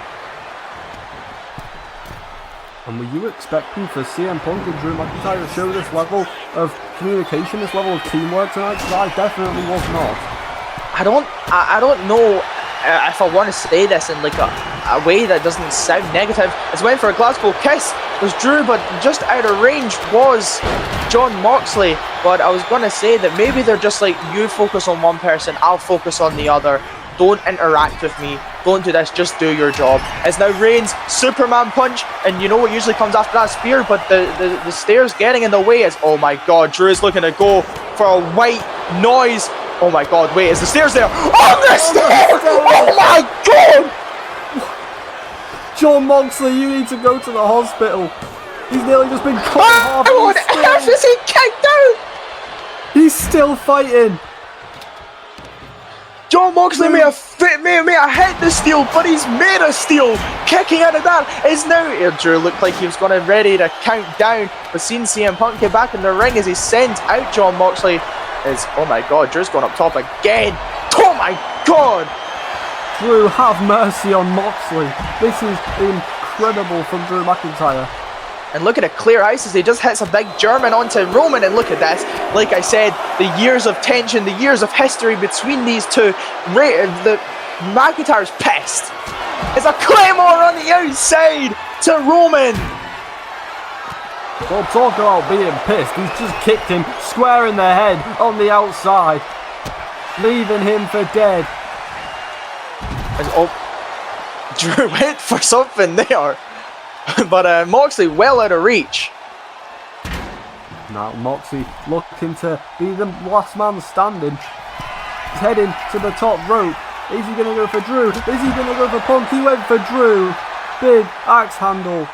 And were you expecting for CM Punk and Drew McIntyre to show this level of communication, this level of teamwork tonight? Because I definitely was not. I don't know if I want to say this in like a way that doesn't sound negative. It's went for a Glasgow kiss. Was Drew, but just out of range was Jon Moxley. But I was going to say that maybe they're just like, you focus on one person, I'll focus on the other. Don't interact with me. Don't do this. Just do your job. It's now Reigns' Superman punch, and you know what usually comes after that spear, but the stairs getting in the way is, oh my god, Drew is looking to go for a white noise. Oh my god, wait, is the stairs there? On the stairs! Oh my god! Jon Moxley, you need to go to the hospital. He's nearly just been cut in half. How on earth is he kicked out? He's still fighting. Jon Moxley may have hit the steel, but he's made a steel. Kicking out of that is now. Drew looked like he was going to ready to count down, but seeing CM Punk get back in the ring as he sends out Jon Moxley is, oh my god, Drew's going up top again. Oh my god. Drew, have mercy on Moxley. This is incredible from Drew McIntyre. And look at it, clear ice as he just hits a big German onto Roman. And look at this. Like I said, the years of tension, the years of history between these two. The McIntyre's pissed. It's a Claymore on the outside to Roman. Well, talk about being pissed. He's just kicked him square in the head on the outside, leaving him for dead. And, oh, Drew went for something there. But Moxley well out of reach. Now Moxley looking to be the last man standing. He's heading to the top rope. Is he going to go for Drew? Is he going to go for Punk? He went for Drew. Big axe handle.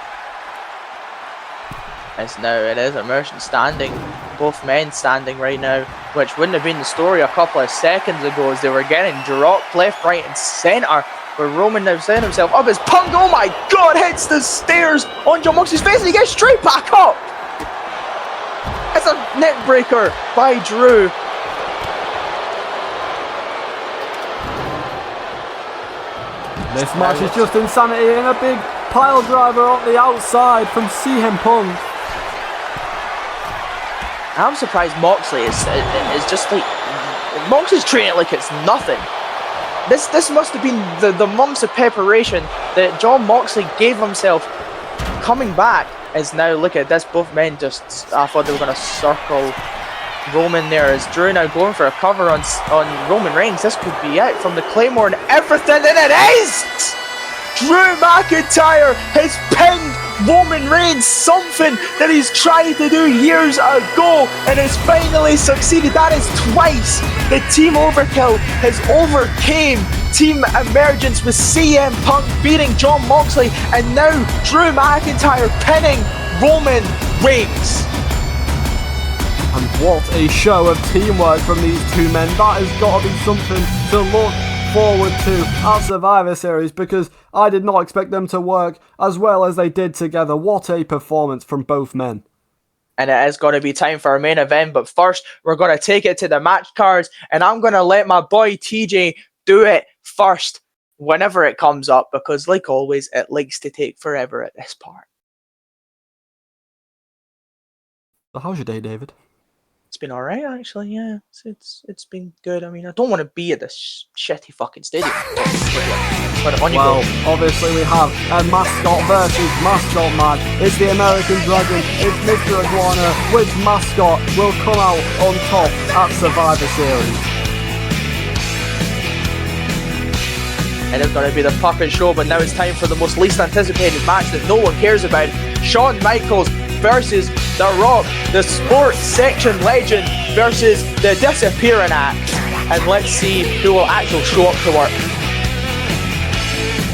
It is Emergence standing, both men standing right now, which wouldn't have been the story a couple of seconds ago as they were getting dropped left, right and centre. Where Roman now setting himself up as Punk, oh my god, hits the stairs on Jon Moxley's face and he gets straight back up. It's a neck breaker by Drew. This match is just insanity, and a big pile driver on the outside from CM Punk. I'm surprised Moxley is just like, Moxley's treating it like it's nothing. This must have been the months of preparation that Jon Moxley gave himself coming back. As now look at this, both men just, I thought they were going to circle Roman there, as Drew now going for a cover on Roman Reigns. This could be it from the Claymore and everything, and it is! Drew McIntyre has pinned Roman Reigns, something that he's tried to do years ago and has finally succeeded. That is twice the Team Overkill has overcame Team Emergence with CM Punk beating Jon Moxley, and now Drew McIntyre pinning Roman Reigns. And what a show of teamwork from these two men. That has got to be something to look forward to at Survivor Series, because I did not expect them to work as well as they did together. What a performance from both men. And it is going to be time for our main event, but first we're going to take it to the match cards, and I'm going to let my boy TJ do it first whenever it comes up, because like always it likes to take forever at this part. So how's your day, David? It's been alright, actually, yeah. It's been good. I mean, I don't want to be at this shitty fucking stadium. But on you go. Obviously we have a mascot versus mascot match. It's the American Dragon, it's Mr. Iguana. Which mascot will come out on top at Survivor Series? It is going to be the puppet show, but now it's time for the most least anticipated match that no one cares about. Shawn Michaels versus The Rock, the sports section legend versus the disappearing act. And let's see who will actually show up to work.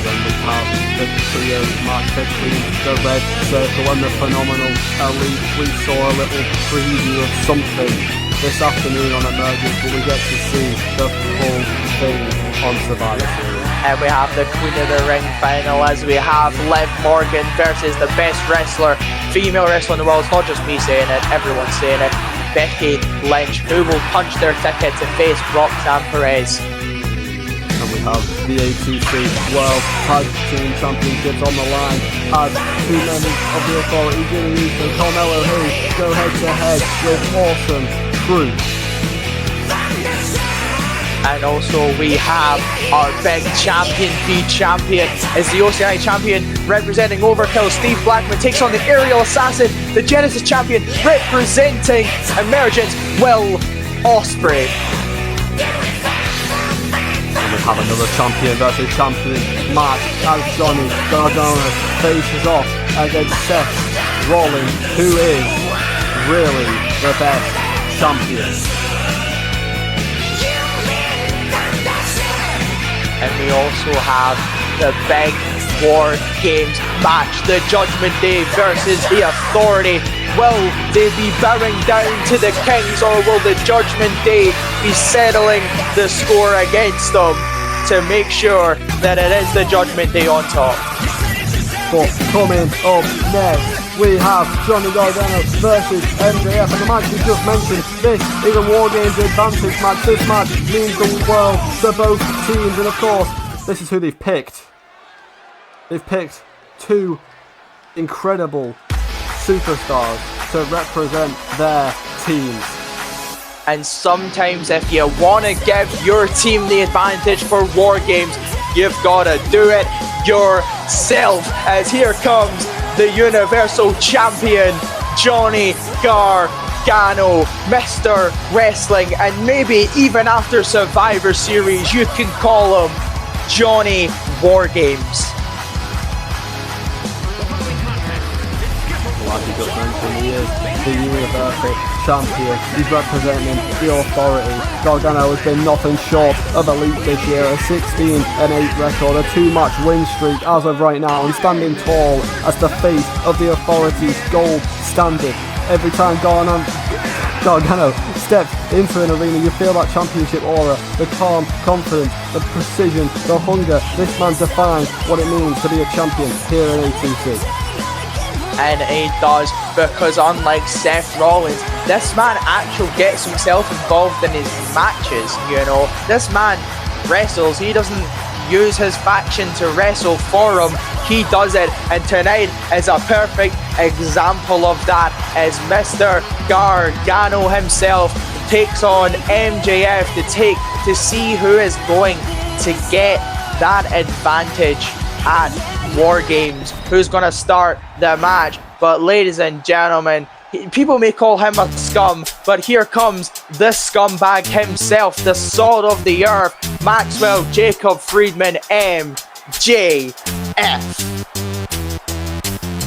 Then we have the trio match between the Red Circle and the Phenomenal Elite. We saw a little preview of something this afternoon on Emergence, but we get to see the full thing on Survivor Series. And we have the Queen of the Ring final, as we have Liv Morgan versus the best female wrestler in the world. It's not just me saying it, everyone's saying it. Becky Lynch, who will punch their ticket to face Roxanne Perez. And we have the A2C World Tag Team Championships on the line, as too many of the Authority, Jimmy Uso, Carmelo Hayes go head to head with Awesome Truth. And also we have our big champion be champion, as the OCI champion representing Overkill. Steve Blackman takes on the Aerial Assassin, the Genesis champion representing Emergence, Will Ospreay. And we have another champion versus champion match, as Johnny Gargano faces off against Seth Rollins, who is really the best champion. And we also have the big War Games match, the Judgment Day versus the Authority. Will they be bowing down to the Kings, or will the Judgment Day be settling the score against them to make sure that it is the Judgment Day on top? But coming up next, we have Johnny Gargano versus MJF, and the match we just mentioned, this is a War Games Advantage match. This match means the world to both teams, and of course, this is who they've picked. They've picked two incredible superstars to represent their teams. And sometimes if you want to give your team the advantage for War Games, you've got to do it yourself. As here comes the Universal Champion, Johnny Gargano, Mr. Wrestling, and maybe even after Survivor Series, you can call him Johnny War Games. Like you just mentioned, he is the Universal Champion. He's representing the Authority. Gargano has been nothing short of elite this year, a 16-8 record, a 2-match win streak as of right now, and standing tall as the face of the Authority's gold standard. Every time Gargano steps into an arena, you feel that championship aura, the calm, confidence, the precision, the hunger. This man defines what it means to be a champion here in A2C. And he does, because unlike Seth Rollins, this man actually gets himself involved in his matches, you know. This man wrestles, he doesn't use his faction to wrestle for him, he does it, and tonight is a perfect example of that, as Mr. Gargano himself takes on MJF to see who is going to get that advantage at War Games, who's going to start the match. But ladies and gentlemen, people may call him a scum, but here comes the scumbag himself, the salt of the earth, Maxwell Jacob Friedman, MJF.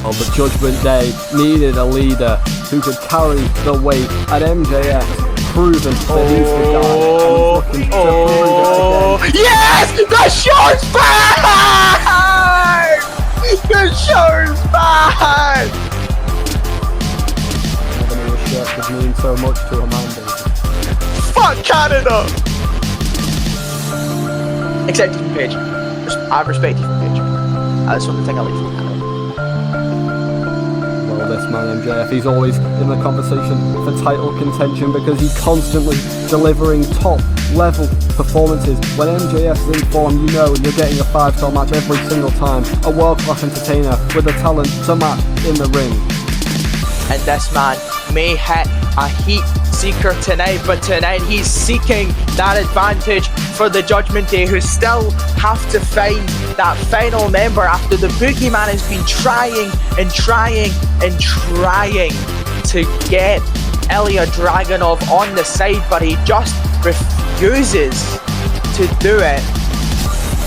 On the Judgment Day, needed a leader who could carry the weight, and MJF proven that he's the guy, and he's looking to prove it again. Yes! The show's back! The show's back! Never knew a shirt could mean so much to a man, baby. Fuck Canada! Except Ethan Page. I respect Ethan Page. That's the only thing I like from Canada. Well, this man MJF, he's always in the conversation for title contention because he's constantly delivering top level performances. When MJF's in form, you know you're getting a 5-star match every single time. A world-class entertainer with the talent to match in the ring. And this man may hit a heat seeker tonight, but tonight he's seeking that advantage for the Judgment Day, who still have to find that final member after the Boogeyman has been trying to get Ilya Dragunov on the side, but he just refuses to do it.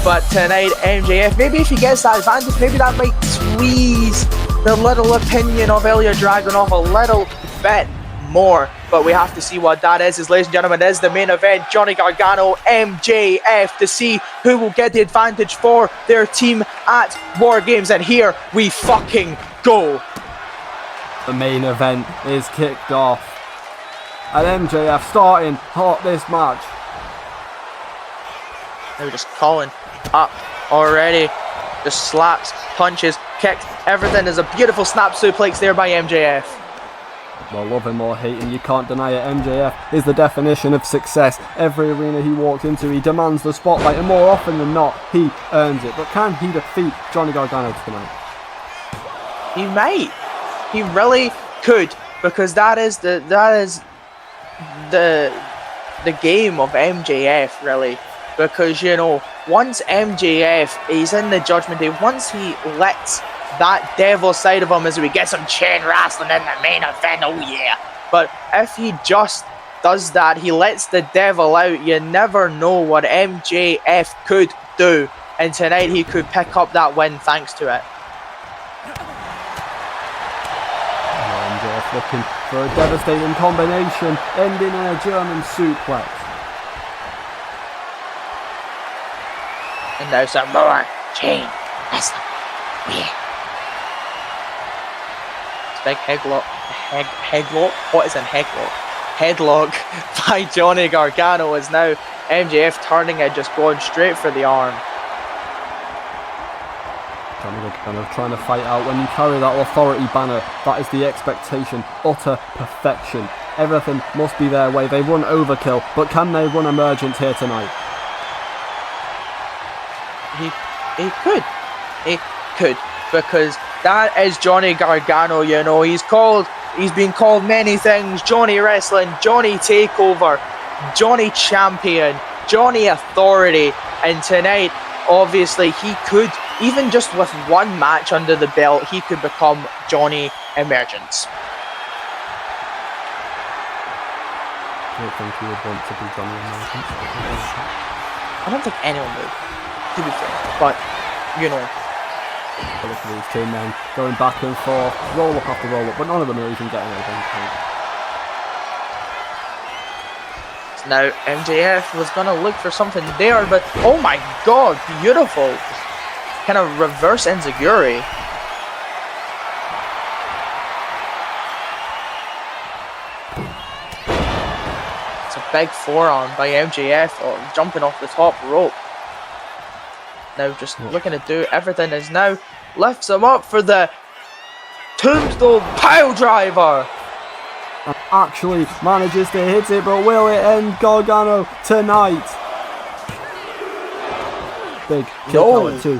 But tonight, MJF, maybe if he gets that advantage, maybe that might squeeze the little opinion of Ilya Dragunov a little bit more. But we have to see what that is. As ladies and gentlemen, is the main event. Johnny Gargano, MJF, to see who will get the advantage for their team at War Games. And here we fucking go. The main event is kicked off, and MJF starting hot this match. They were just calling up already. Just slaps, punches, kicks, everything. Is a beautiful snap suplex there by MJF. Well, love him or hate him, you can't deny it. MJF is the definition of success. Every arena he walks into, he demands the spotlight, and more often than not, he earns it. But can he defeat Johnny Gargano tonight? He might. He really could, because that is the game of MJF, really. Because, you know, once MJF is in the Judgment Day, once he lets that devil side of him, as we get some chain wrestling in the main event, oh yeah. But if he just does that, he lets the devil out, you never know what MJF could do. And tonight he could pick up that win thanks to it. MJF looking for a devastating combination, ending in a German suplex. And now some more chain wrestling. Yeah. Big headlock. Headlock? What is a headlock? Headlock by Johnny Gargano, is now MJF turning it, just going straight for the arm. Johnny Gargano trying to fight out. When you carry that authority banner, that is the expectation. Utter perfection. Everything must be their way. They run overkill, but can they run Emergence here tonight? He could, because that is Johnny Gargano, you know. He's been called many things: Johnny Wrestling, Johnny Takeover, Johnny Champion, Johnny Authority. And tonight, obviously, he could, even just with one match under the belt, he could become Johnny Emergence. I don't think he would want to be Johnny Emergence. I don't think anyone would, to be fair. But, you know, Look at these two men going back and forth, roll up after roll up, but none of them are even getting anything. Now MJF was gonna look for something there, but oh my god, beautiful! Kind of reverse enziguri. It's a big forearm by MJF, jumping off the top rope. Now just looking to do everything is now lifts him up for the tombstone pile driver. And actually manages to hit it, but will it end Gargano tonight? Big kick out at 2.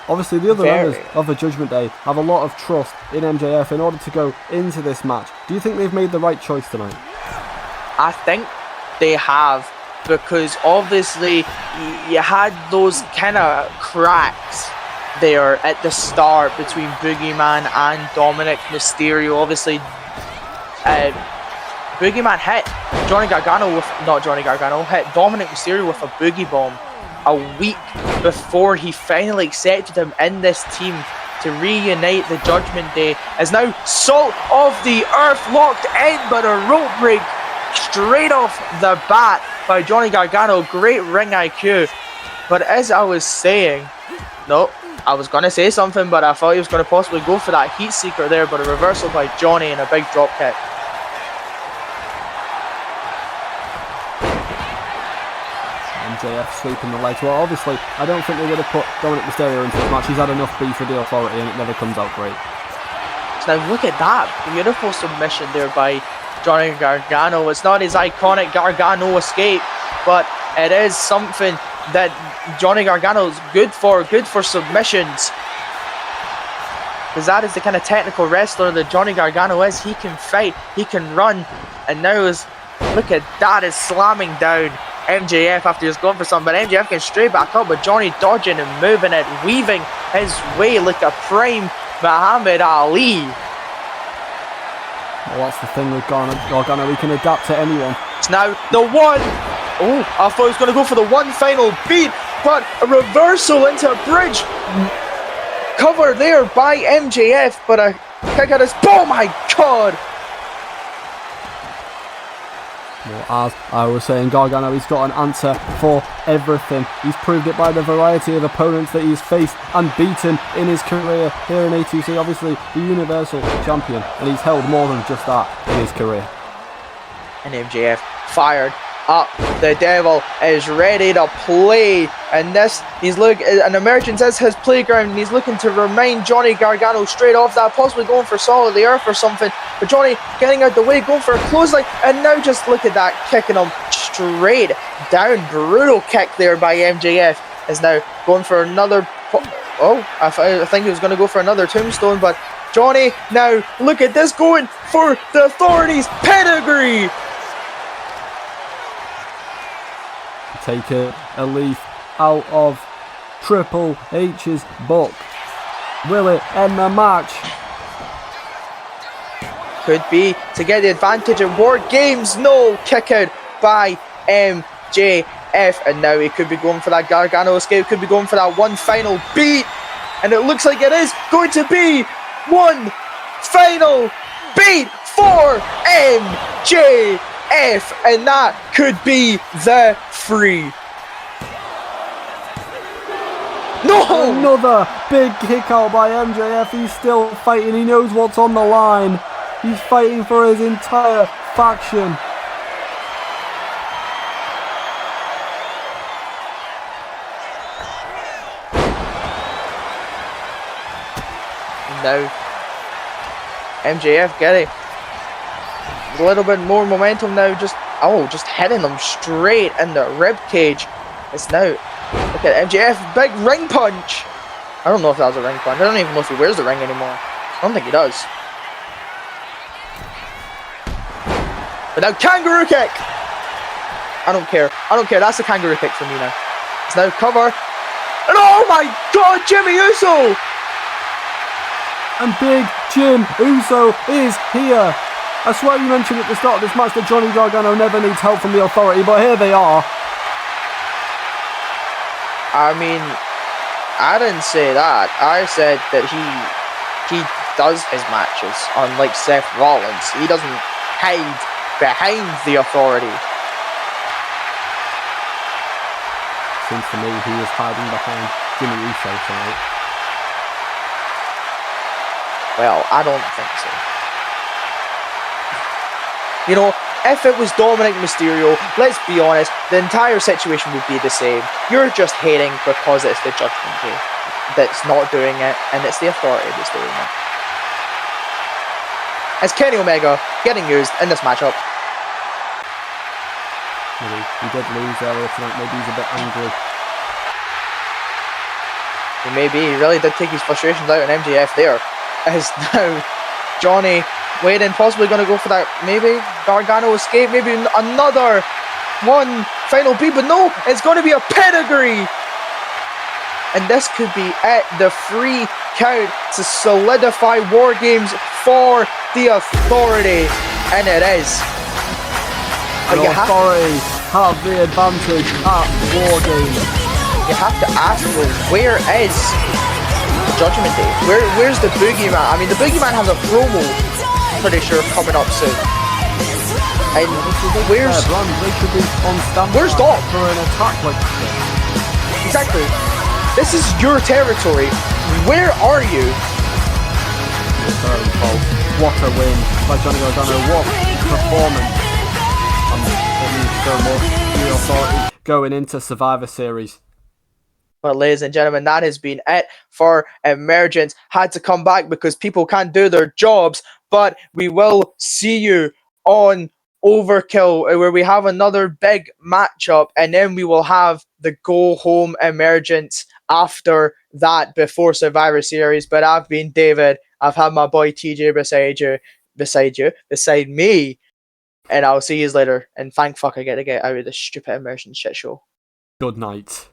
Obviously the other members of the Judgment Day have a lot of trust in MJF in order to go into this match. Do you think they've made the right choice tonight? I think they have, because obviously you had those kind of cracks there at the start between Boogeyman and Dominic Mysterio. Obviously Boogeyman hit hit Dominic Mysterio with a boogie bomb a week before he finally accepted him in this team to reunite the Judgment Day. Is now Salt of the Earth locked in, but a rope break straight off the bat by Johnny Gargano. Great ring IQ. But as I was saying, no, I was going to say something, but I thought he was going to possibly go for that heat seeker there, but a reversal by Johnny and a big drop kick. MJF sweeping the legs. Well, obviously, I don't think they would have put Dominic Mysterio into this match. He's had enough beef with the Authority and it never comes out great. So now look at that. Beautiful submission there by Johnny Gargano. It's not his iconic Gargano escape, but it is something that Johnny Gargano is good for submissions. Because that is the kind of technical wrestler that Johnny Gargano is. He can fight, he can run, and now look at that, is slamming down MJF after he's gone for something, but MJF can straight back up, but Johnny dodging and moving it, weaving his way like a prime Muhammad Ali. Well, that's the thing with Gargano, he can adapt to anyone. It's now the one. Oh, I thought he was going to go for the one final beat, but a reversal into a bridge. Cover there by MJF, but a kick at his. Oh my god! Well, as I was saying, Gargano, he's got an answer for everything. He's proved it by the variety of opponents that he's faced and beaten in his career here in A2C. Obviously, the Universal Champion, and he's held more than just that in his career. And MJF fired up. The devil is ready to play, and an Emergence is his playground, and he's looking to remind Johnny Gargano straight off that, possibly going for Salt of the Earth or something, but Johnny getting out the way, going for a clothesline, and now just look at that, kicking him straight down. Brutal kick there by MJF. Is now going for another I think he was going to go for another tombstone, but Johnny now, look at this, going for the Authority's pedigree. Take a leaf out of Triple H's book. Will it end the match? Could be to get the advantage in War Games. No, kick out by MJF, and now he could be going for that Gargano escape, could be going for that one final beat, and it looks like it is going to be one final beat for MJF. And that could be the free. No! Another big kick out by MJF. He's still fighting. He knows what's on the line. He's fighting for his entire faction. Now MJF getting a little bit more momentum now, just hitting them straight in the rib cage. It's now, look at MJF, big ring punch. I don't know if that was a ring punch. I don't even know if he wears the ring anymore. I don't think he does. But now kangaroo kick. I don't care. That's a kangaroo kick for me now. It's now cover. And oh my god, Jimmy Uso. And Big Jim Uso is here. I swear you mentioned at the start of this match that Johnny Gargano never needs help from the Authority, but here they are. I mean, I didn't say that. I said that he does his matches, unlike Seth Rollins. He doesn't hide behind the authority. Seems to me he was hiding behind Jimmy Uso tonight. Well, I don't think so. You know, if it was Dominic Mysterio, let's be honest, the entire situation would be the same. You're just hating because it's the Judgment Day that's not doing it, and it's the authority that's doing it. It's Kenny Omega getting used in this matchup. Maybe he did lose earlier tonight, maybe he's a bit angry. Maybe he really did take his frustrations out on MJF there. As now Johnny Wayne possibly going to go for that, maybe Gargano escape, maybe another one final beat, but no, it's going to be a pedigree. And this could be it, the free count to solidify War Games for the authority. And it is. But the authority have the advantage at War Games. You have to ask, well, where is the Judgment Day? Where's the Boogeyman? I mean, the Boogeyman has a promo, pretty sure, coming up soon. And where's they should be on standby. Where's Dom for an attack like this? Exactly. This is your territory. Where are you? What a win by Johnny Gargano. What performance. And it needs so much the authority going into Survivor Series. Well, ladies and gentlemen, that has been it for Emergence. Had to come back because people can't do their jobs, but we will see you on Overkill, where we have another big matchup, and then we will have the go home Emergence after that before Survivor Series. But I've been David. I've had my boy TJ beside me, and I'll see you later. And thank fuck I get to get out of this stupid Emergence shit show. Good night.